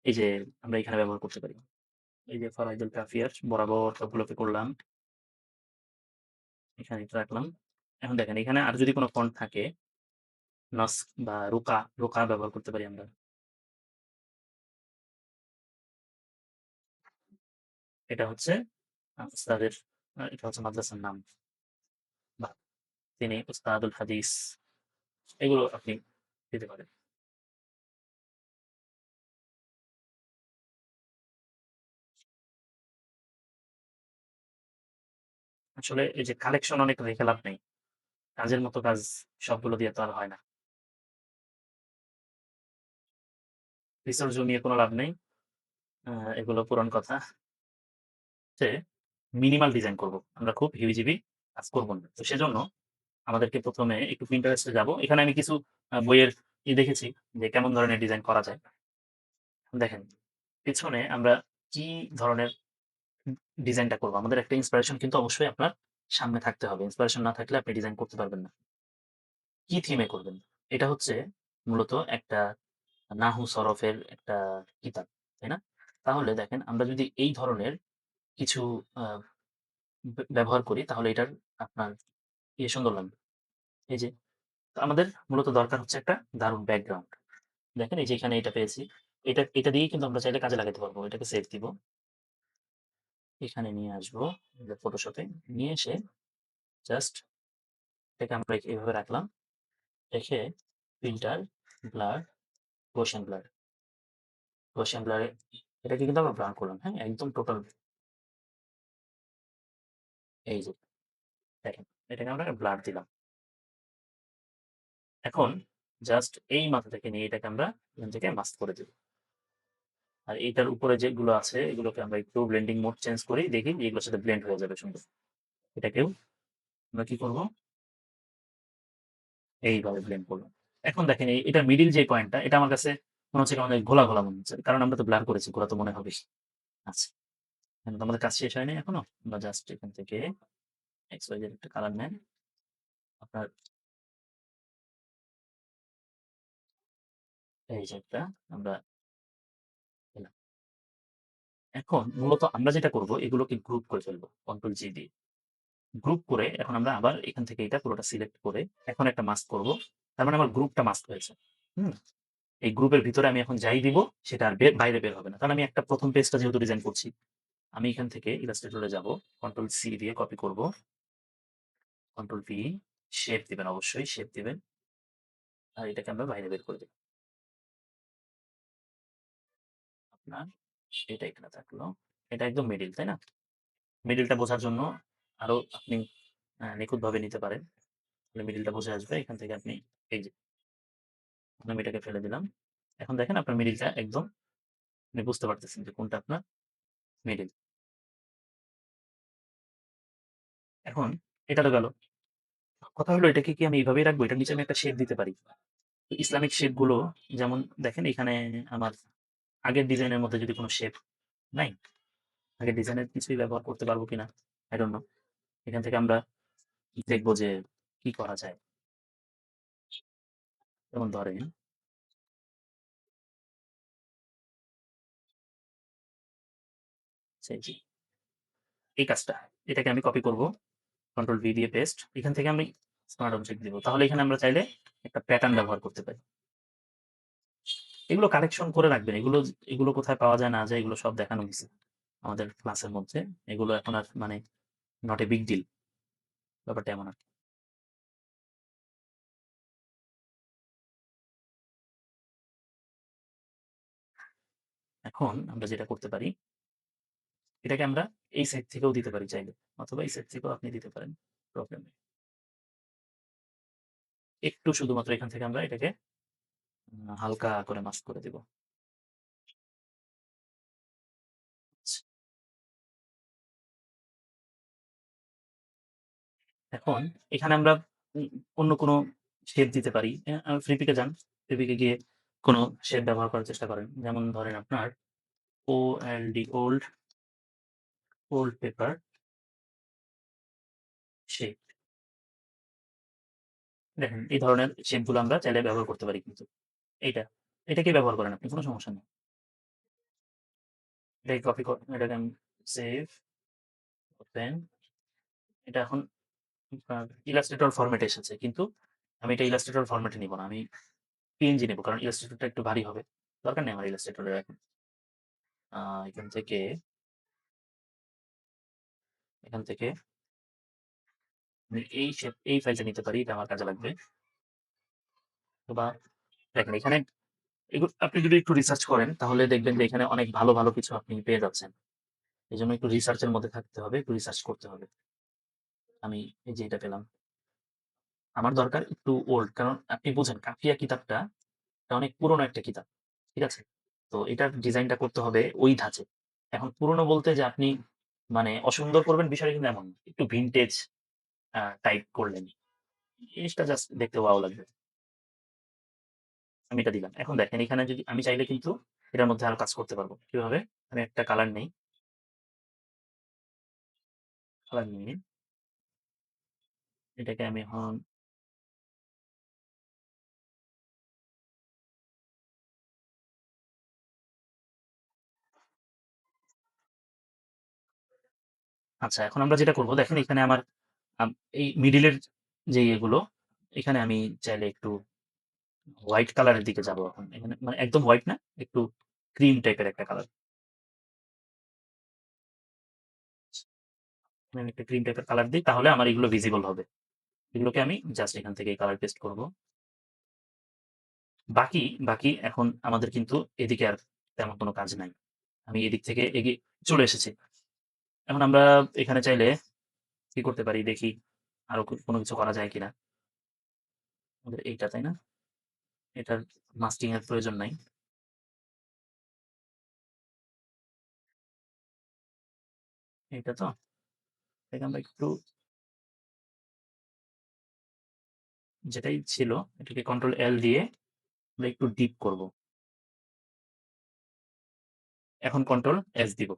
এই যে আমরা এখানে ব্যবহার করতে পারি। এই যে ফরাইদুল কাফিয়ার বরাবর সবগুলোকে করলাম। এখানে এটা রাখলাম। এখন দেখেন এখানে আর যদি কোন ফন্ট থাকে নস্ক বা রোকা ব্যবহার করতে পারি আমরা। এটা হচ্ছে উস্তাদের এটা হচ্ছে মাদ্রাসার নাম। বাহ! তিনি উস্তাদুল হাদিস। এগুলো আপনি দিতে পারেন। আসলে এই যে কালেকশন অনেক রেখে লাভ নেই। কাজের মতো কাজ সবগুলো দিয়ে তো আর হয় না। রিসোর্স জমিয়ে কোনো লাভ নেই। আ এগুলো পুরান কথা। যে মিনিমাল ডিজাইন করব। আমরা খুব হিবিজিবি কাজ করব না। তো সেজন্য আমাদেরকে ১ম এ একটু Pinterest এ যাবো। এখানে আমি কিছু বইয়ের দেখেছি যে কেমন ধরনের ডিজাইন করা যায়। দেখেন পেছনে আমরা কি ধরনের ডিজাইনটা করব। আমাদের একটা ইন্সপিরেশন কিন্তু অবশ্যই আপনার সামনে থাকতে হবে। ইন্সপিরেশন না থাকলে আপনি ডিজাইন করতে পারবেন না। কি থিমে করবেন? এটা হচ্ছে মূলত একটা নাহু সরফের একটা কিতাব, তাই না? তাহলে দেখেন আমরা যদি এই ধরনের কিছু আ ব্যবহার করি তাহলে এটার আপনার সুন্দর লাগবে। এই যে তো আমাদের মূলত দরকার হচ্ছে একটা দারুণ ব্যাকগ্রাউন্ড। দেখেন এই যে এখানে এটা পেয়েছি। এটা দিয়েই কিন্তু আমরা চাইলে কাজে লাগাতে পারবো। এটাকে সেভ দিব। এখানে নিয়ে আসবো ফটোশপে। নিয়ে এসে জাস্ট এটাকে আমরা এভাবে রাখলাম। রেখে filter, blur, Gaussian blur. Gaussian ব্লারে এটাকে কিন্তু আমরা ব্লার করলাম, হ্যাঁ? একদম টোটাল এই যে দেখেন, এটাকে আমরা ব্লার দিলাম। এখন জাস্ট এই মাথা থেকে নিয়ে এটাকে আমরা এখান থেকে মাস্ক করে দেব। আর এইটার উপরে যেগুলো আছে এগুলোকে আমরা একটু ব্লেন্ডিং মোড চেঞ্জ করি, দেখি যে এগুলোর সাথে ব্লেন্ড হয়ে যাবে সুন্দর। এটাকেও আমরা কি করব? এইভাবে ব্লেন্ড করলাম। এখন দেখেন এটার মিডল যে পয়েন্টটা এটা আমার কাছে মনে হচ্ছে কেমন জানি ঘোলা, ঘোলা মনে হচ্ছে। কারণ আমরা তো ব্লার করেছি, ঘোলা তো মনে হবেই। আচ্ছা, এখন তো আমাদের কাজ শেষ হয়নি এখনো। আমরা জাস্ট এখান থেকে XYZ একটা কালার নেন। আপনার এই যে একটা আমরা পেলাম। এখন মূলত আমরা যেটা করব এগুলোকে গ্রুপ করে ফেলবো কন্ট্রোল জি দিয়ে। গ্রুপ করে এখন আমরা আবার এখান থেকে এটা পুরোটা সিলেক্ট করে এখন একটা মাস্ক করব। তার মানে আমার গ্রুপটা মাস্ক হয়েছে। হুম? এই গ্রুপের ভিতরে আমি এখন যাই দিব সেটা আর বাইরে বের হবে না। কারণ আমি একটা প্রথম পেজটা যেহেতু ডিজাইন করছি, আমি এখান থেকে ইলাস্ট্রেটরে যাব। কন্ট্রোল সি দিয়ে কপি করব। কন্ট্রোল ভি, শেপ দিবেন, অবশ্যই শেপ দিবেন। আর এটাকে আমরা বাইরে বের করে দেব। আপনার এটা এখানে থাকলো। এটা একদম মিডিল, তাই না? মিডিলটা বোঝার জন্য আরো আপনি নিখুঁতভাবে নিতে পারেন। তাহলে মিডিলটা বুঝে আসবে। এখান থেকে আপনি এই যে আমি এটাকে ফেলে দিলাম। এখন দেখেন আপনার মিডিলটা একদম আপনি বুঝতে পারতেছেন যে কোনটা আপনার মিডিল। এখন এটা তো গেল। কথা হলো এটাকে কি আমি এইভাবেই রাখবো? এটার নিচে আমি একটা শেপ দিতে পারি। তো ইসলামিক শেপ গুলো যেমন দেখেন এখানে আমার আগের ডিজাইনের মধ্যে যদি কোনো শেপ নাই, আগের ডিজাইনের কিছুই ব্যবহার করতে পারবো কিনা আই ডোন্ট নো। এখান থেকে আমরা দেখবো যে কি করা যায়। যেমন ধরেন জি, এই কাজটা এটাকে আমি কপি করব। কন্ট্রোল ভি দিয়ে পেস্ট। এখান থেকে আমি স্মার্ট অবজেক্ট দিব। তাহলে এখানে আমরা চাইলে একটা প্যাটার্ন ব্যবহার করতে পারি। এগুলো কালেকশন করে রাখবেন। এগুলো এগুলো কোথায় পাওয়া যায় না যায় এগুলো সব দেখানো হইছে আমাদের ক্লাসের মধ্যে। এগুলো এখন আর মানে নট এ বিগ ডিল। ব্যাপারটা এমন আরকি। এখন আমরা যেটা করতে পারি, এটাকে আমরা এই সাইড থেকেও দিতে পারি চাইলে। অথবা এই সাইড থেকেও আপনি দিতে পারেন। প্রবলেম নেই। একটু শুধুমাত্র এখান থেকে আমরা এটাকে হালকা করে মাস্ক করে দিব। আচ্ছা, এখন এখানে আমরা উম অন্য কোনো শেপ দিতে পারি। ফ্রি পিকে যান। ফ্রি পিকে গিয়ে কোনো শেপ ব্যবহার করার চেষ্টা করেন। যেমন ধরেন আপনার ওএলডি ওল্ড পেপার শেপ। দেখেন এই ধরনের শেপ গুলো আমরা চাইলে ব্যবহার করতে পারি কিন্তু। এইটা, এটাকেই ব্যবহার করেন আপনি, কোনো সমস্যা নেই। এটাকে কপি এটাকে আমি সেভ, ওপেন। এটা এখন আপনার ইলাস্ট্রেটর ফরম্যাটে এসেছে। কিন্তু আমি এটা ইলাস্ট্রেটর ফরম্যাটে নিব না। আমি পিএনজি নেব। কারণ ইলাস্ট্রেটরটা একটু ভারী হবে। দরকার নেই আমার ইলাস্ট্রেটরের এখন। আ এখান থেকে এখান থেকে আমি এই ফাইলটা নিতে পারি। এটা আমার কাজে লাগবে। অথবা দেখেন এখানে আপনি যদি একটু রিসার্চ করেন তাহলে দেখবেন যে এখানে অনেক ভালো, ভালো কিছু আপনি পেয়ে যাচ্ছেন। এজন্য একটু রিসার্চ এর মধ্যে থাকতে হবে, একটু রিসার্চ করতে হবে। আমি এই যে এটা পেলাম। আমার দরকার একটু ওল্ড, কারণ আপনি বুঝেন কাফিয়া কিতাবটা এটা অনেক পুরনো একটা কিতাব। ঠিক আছে? তো এটার ডিজাইনটা করতে হবে ওই ধাঁচে। এখন পুরনো বলতে যে আপনি মানে অসুন্দর করবেন বিষয়টা কিন্তু এমন না। একটু ভিনটেজ টাইপ করলেন। জিনিসটা জাস্ট দেখতে ওয়াও লাগবে। আমি এটা দিলাম। এখন দেখেন এখানে যদি আমি চাইলে কিন্তু এটার মধ্যে আরো কাজ করতে পারবো। কিভাবে? আমি একটা কালার নেই। কালার নিয়ে এটাকে আমি এখন আচ্ছা, এখন আমরা যেটা করব দেখেন এখানে আমার আম এই মিডল এর যে ইয়েগুলো এখানে আমি চাইলে একটু হোয়াইট কালারের দিকে যাবো এখন। এখানে মানে একদম হোয়াইট না, একটু ক্রিম টাইপের একটা কালার। আমি একটা ক্রিম টাইপের কালার দিই, তাহলে আমার এগুলো ভিজিবল হবে। এগুলোকে আমি জাস্ট এখান থেকে কালার পেস্ট করব। বাকি বাকি এখন আমাদের কিন্তু এদিকে আর তেমন কোনো কাজ নাই। আমি এদিক থেকে এগিয়ে চলে এসেছি। এখন আমরা এখানে চাইলে কি করতে পারি দেখি, আরো কোনো কিছু করা যায় কিনা। আমাদের এইটা, তাই না? এটার মাস্কিং এর প্রয়োজন নাই। এইটা তো, এটাকে আমরা একটু, যেটাই ছিল এটাকে কন্ট্রোল এল দিয়ে আমরা একটু ডিপ করব। এখন কন্ট্রোল এস দিব।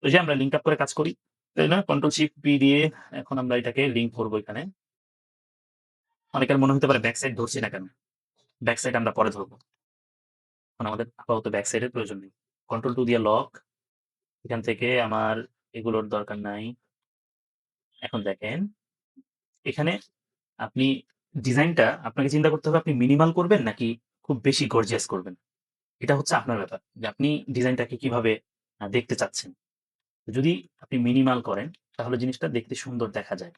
ওই যে আমরা লিঙ্ক আপ করে কাজ করি, তাই না? কন্ট্রোল শিফট পি দিয়ে এখন আমরা এটাকে লিঙ্ক করব এখানে। অনেকের মনে হতে পারে ব্যাক সাইড ধরছি না কেন? ব্যাক সাইড আমরা পরে ধরবো। এখন আমাদের আপাতত ব্যাক সাইডের প্রয়োজন নেই। কন্ট্রোল টু দিয়ে লক। এখান থেকে আমার এগুলোর দরকার নাই। এখন দেখেন, এখানে আপনি ডিজাইনটা আপনাকে চিন্তা করতে হবে, আপনি মিনিমাল করবেন নাকি খুব বেশি গর্জিয়াস করবেন। এটা হচ্ছে আপনার ব্যাপার যে আপনি ডিজাইনটাকে কিভাবে দেখতে চাচ্ছেন। যদি আপনি মিনিমাল করেন তাহলে জিনিসটা দেখতে সুন্দর দেখা যায়।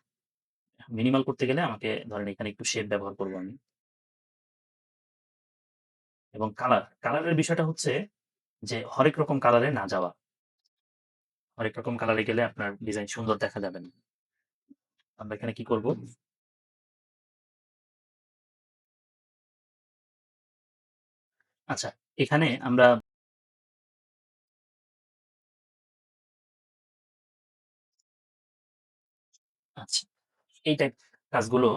মিনিমাল করতে গেলে আমাকে ধরেন এখানে একটু শেড ব্যবহার করব আমি। এবং কালারের বিষয়টা হচ্ছে যে হরেক রকম কালারে না যাওয়া। হরেক রকম কালারে গেলে আপনার ডিজাইন সুন্দর দেখা যাবে না। আমরা এখানে কি করব? আচ্ছা, এখানে আমরা আচ্ছা, এই টাইপ কাজগুলো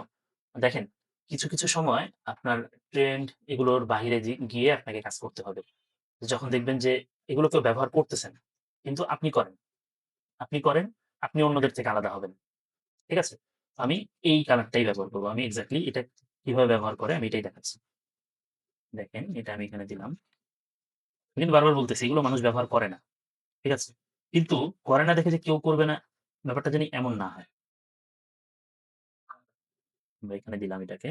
দেখেন, কিছু সময় আপনার ট্রেন্ড এগুলোর বাহিরে গিয়ে আপনাকে কাজ করতে হবে। যখন দেখবেন যে এগুলো কেউ ব্যবহার করতেছে না, কিন্তু আপনি করেন, আপনি অন্যদের থেকে আলাদা হবেন। ঠিক আছে? আমি এই কালারটাই ব্যবহার করব। আমি এক্সাক্টলি এটা কিভাবে ব্যবহার করে আমি এটাই দেখাচ্ছি। দেখেন, এটা আমি এখানে দিলাম। আমি কিন্তু বারবার বলতেছি এগুলো মানুষ ব্যবহার করে না। ঠিক আছে? কিন্তু করে না দেখে যে কেউ করবে না, ব্যাপারটা জানি এমন না হয়। আমরা এখানে দিলাম এটাকে,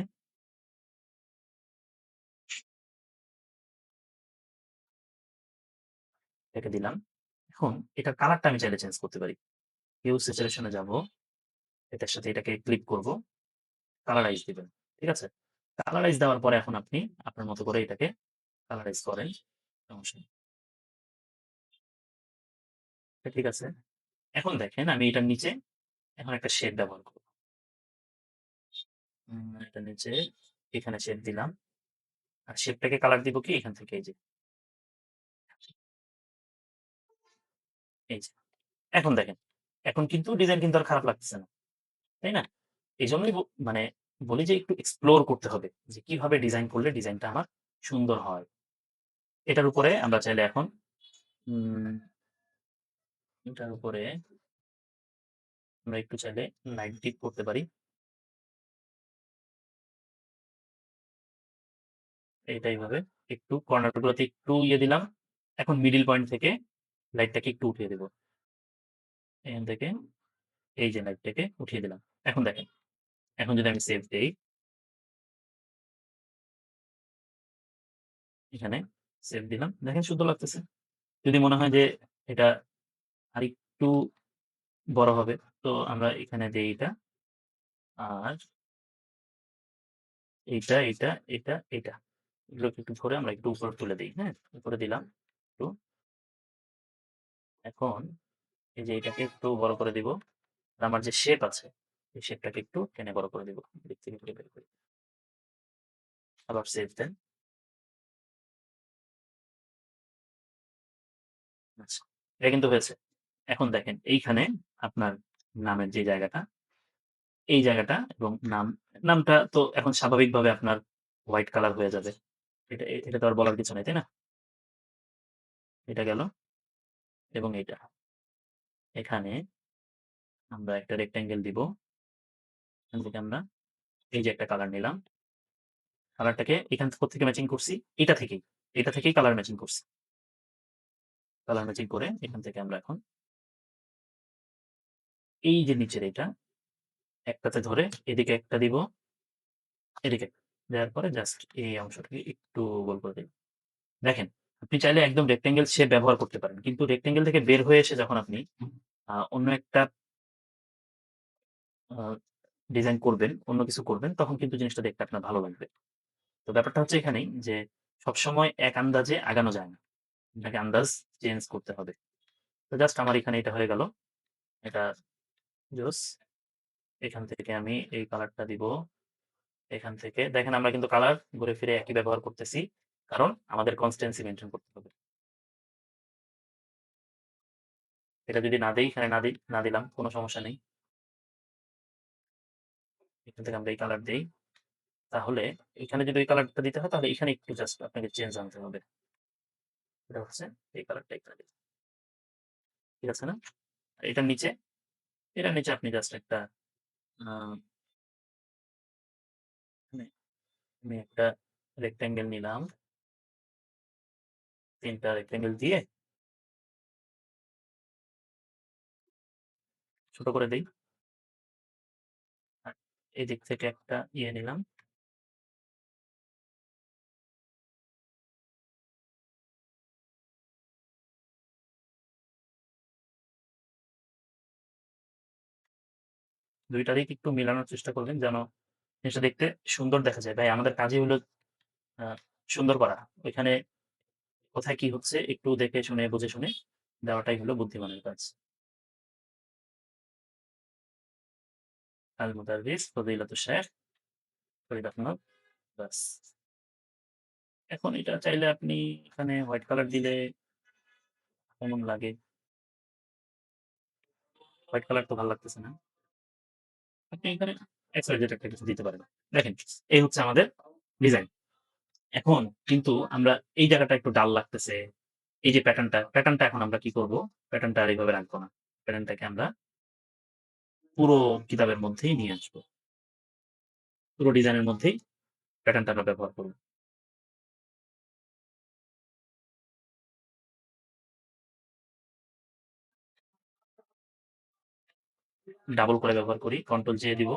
এটাকে দিলাম। এখন এটার কালারটা আমি চাইলে চেঞ্জ করতে পারি। হিউ স্যাচুরেশন এ যাব। এটার সাথে এটাকে ক্লিক করব। কালারাইজ দিবেন। ঠিক আছে? কালারাইজ দেওয়ার পরে এখন আপনি আপনার মতো করে এটাকে কালারাইজ করেন। সমস্যা নেই। এটা ঠিক আছে? এখন দেখেন আমি এটার নিচে এখন একটা শেড ব্যবহার করব। এটার নিচে এখানে শেড দিলাম। আর শেপটাকে কালার দিব কি এখান থেকে, এই যে। এখন দেখেন, এখন কিন্তু ডিজাইন কিন্তু আর খারাপ লাগতেছে না। তাই না? এজন্যই মানে বলি যে একটু এক্সপ্লোর করতে হবে যে কিভাবে ডিজাইন করলে ডিজাইনটা আমার সুন্দর হয়। এটার উপরে আমরা চাইলে এখন উম এটার উপরে আমরা একটু চাইলে লাইট ডিপ করতে পারি। এইটা এইভাবে একটু কর্নার গুলোতে একটু ইয়ে দিলাম। এখন মিডল পয়েন্ট থেকে লাইটটাকে একটু উঠিয়ে দেব। এখান থেকে এই যে লাইটটাকে উঠিয়ে দিলাম। এখন দেখেন, এখন যদি আমি সেভ দেই, এখানে সেভ দিলাম। দেখেন সুন্দর লাগতেছে। যদি মনে হয় যে এটা আরেকটু বড় হবে, তো আমরা এখানে দেই এটা। আর এটা। এগুলোকে একটু ধরে আমরা একটু উপরে তুলে দেই। হ্যাঁ? উপরে দিলাম একটু। এখন এই যে এটাকে একটু বড় করে দিব। আর আমার যে শেপ আছে, এই শেপটাকে একটু টেনে বড় করে দিব। এদিক থেকে একটু বের করি। আবার সেভ দেন। আচ্ছা। এটা কিন্তু হয়েছে। এখন দেখেন এইখানে আপনার নামের যে জায়গাটা, এই জায়গাটা এবং নামটা তো এখন স্বাভাবিকভাবে আপনার হোয়াইট কালার হয়ে যাবে। এটা তো আর বলার কিছু নাই, তাই না? এটা গেল এবং এইটা। এখানে আমরা একটা রেক্টেঙ্গেল দিব। এখান থেকে আমরা এই যে একটা কালার নিলাম। কালারটাকে এখান থেকে ম্যাচিং করছি। এটা থেকেই। এটা থেকেই কালার ম্যাচিং করছি। কালার ম্যাচিং করে এখান থেকে আমরা এখন এই যে নিচের এটা একটাতে ধরে এদিকে একটা দিব, এদিকে। দেওয়ার পরে জাস্ট এই অংশটাকে একটু গোল করে দিন। দেখেন, আপনি চাইলে একদম রেক্টেঙ্গেল শেপ ব্যবহার করতে পারেন। কিন্তু রেক্টেঙ্গেল থেকে বের হয়ে এসে যখন আপনি অন্য একটা আ ডিজাইন করবেন, অন্য কিছু করবেন, তখন কিন্তু জিনিসটা দেখতে আপনার ভালো লাগবে। তো ব্যাপারটা হচ্ছে এখানেই যে সবসময় এক আন্দাজে আগানো যায় না। আপনাকে আন্দাজ চেঞ্জ করতে হবে। তো জাস্ট আমার এখানে এটা হয়ে গেল। এটা জোস। এখান থেকে আমি এই কালারটা দিব। এখান থেকে দেখেন আমরা কিন্তু কালার ঘুরে ফিরে একই ব্যবহার করতেছি। কারণ আমাদের কনসিস্টেন্সি মেইনটেইন করতে হবে। এটা যদি না দেই, এখানে না দিলাম কোনো সমস্যা নেই। এখান থেকে আমরা এই কালার দেই। তাহলে এখানে যদি ওই কালারটা দিতে হয় তাহলে এখানে একটু জাস্ট আপনাকে চেঞ্জ আনতে হবে। এটা হচ্ছে এই কালারটা এখানে দিতে হবে। ঠিক আছে না? এটার নিচে আপনি জাস্ট একটা আ মানে আমি একটা রেক্টেঙ্গেল নিলাম। ৩ টা রেক্টেঙ্গেল দিয়ে ছোট করে দেই। আর এদিক থেকে একটা ইয়ে নিলাম। ২ টারই একটু মিলানোর চেষ্টা করবেন যেন জিনিসটা দেখতে সুন্দর দেখা যায়। ভাই আমাদের কাজই হলো আ সুন্দর করা। ওইখানে কোথায় কি হচ্ছে একটু দেখে শুনে বুঝে শুনে দেওয়াটাই হলো বুদ্ধিমানের কাজ। আল মুদাররিস ফজিলাতুশ শাইখ ফরিদ আহমদ ব্যাস। এখন এটা চাইলে আপনি এখানে হোয়াইট কালার দিলে কেমন লাগে? হোয়াইট কালার তো ভাল লাগতেছে না। আপনি এখানে XYZ একটা কিছু দিতে পারেন। দেখেন, এই হচ্ছে আমাদের ডিজাইন। এখন কিন্তু আমরা এই জায়গাটা একটু ডাল লাগতেছে। এই যে প্যাটার্নটা এখন আমরা কি করব? প্যাটার্নটা আর এভাবে রাখবো না। প্যাটার্নটাকে আমরা পুরো কিতাবের মধ্যেই নিয়ে আসবো। পুরো ডিজাইনের মধ্যেই প্যাটার্নটা আমরা ব্যবহার করব। ডাবল করে ব্যবহার করি। কন্ট্রোল জে দিব।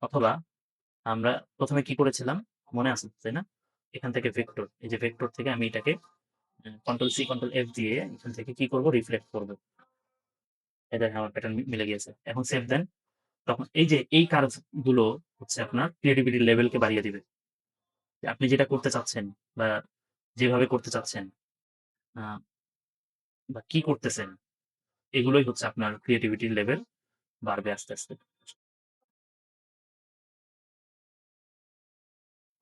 অথবা আমরা ১ম এ কি করেছিলাম? মনে আছে, তাই না? এখান থেকে ভেক্টর। এই যে ভেক্টর থেকে আমি এটাকে কন্ট্রোল সি, কন্ট্রোল এফ দিয়ে এখান থেকে কি করব? রিফ্লেক্ট করব। এই দেখেন আমার প্যাটার্ন মিলে গিয়েছে। এখন সেভ দেন। তখন এই যে এই কাজ গুলো হচ্ছে আপনার ক্রিয়েটিভিটি লেভেলকে বাড়িয়ে দিবে। যে আপনি যেটা করতে চাচ্ছেন বা যেভাবে করতে চাচ্ছেন আ বা কি করতেছেন, এগুলোই হচ্ছে আপনার ক্রিয়েটিভিটির লেভেল বাড়বে আস্তে, আস্তে।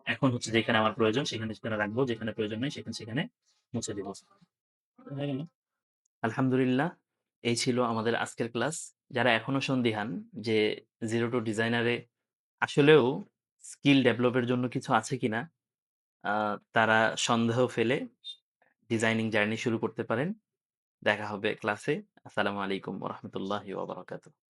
এখন হচ্ছে যেখানে আমার প্রয়োজন সেখানে, সেখানে রাখবো। যেখানে প্রয়োজন নেই সেখানে, সেখানে মুছে দিব। হয়ে গেল। আলহামদুলিল্লাহ। এই ছিল আমাদের আজকের ক্লাস। যারা এখনো সন্দিহান যে জিরো টু ডিজাইনারে আসলেও স্কিল ডেভেলপ এর জন্য কিছু আছে কিনা, আ তারা সন্দেহ ফেলে ডিজাইনিং জার্নি শুরু করতে পারেন। দেখা হবে ক্লাসে। আসসালামু আলাইকুম ওয়া রাহমাতুল্লাহি ওয়া বারাকাতুহু।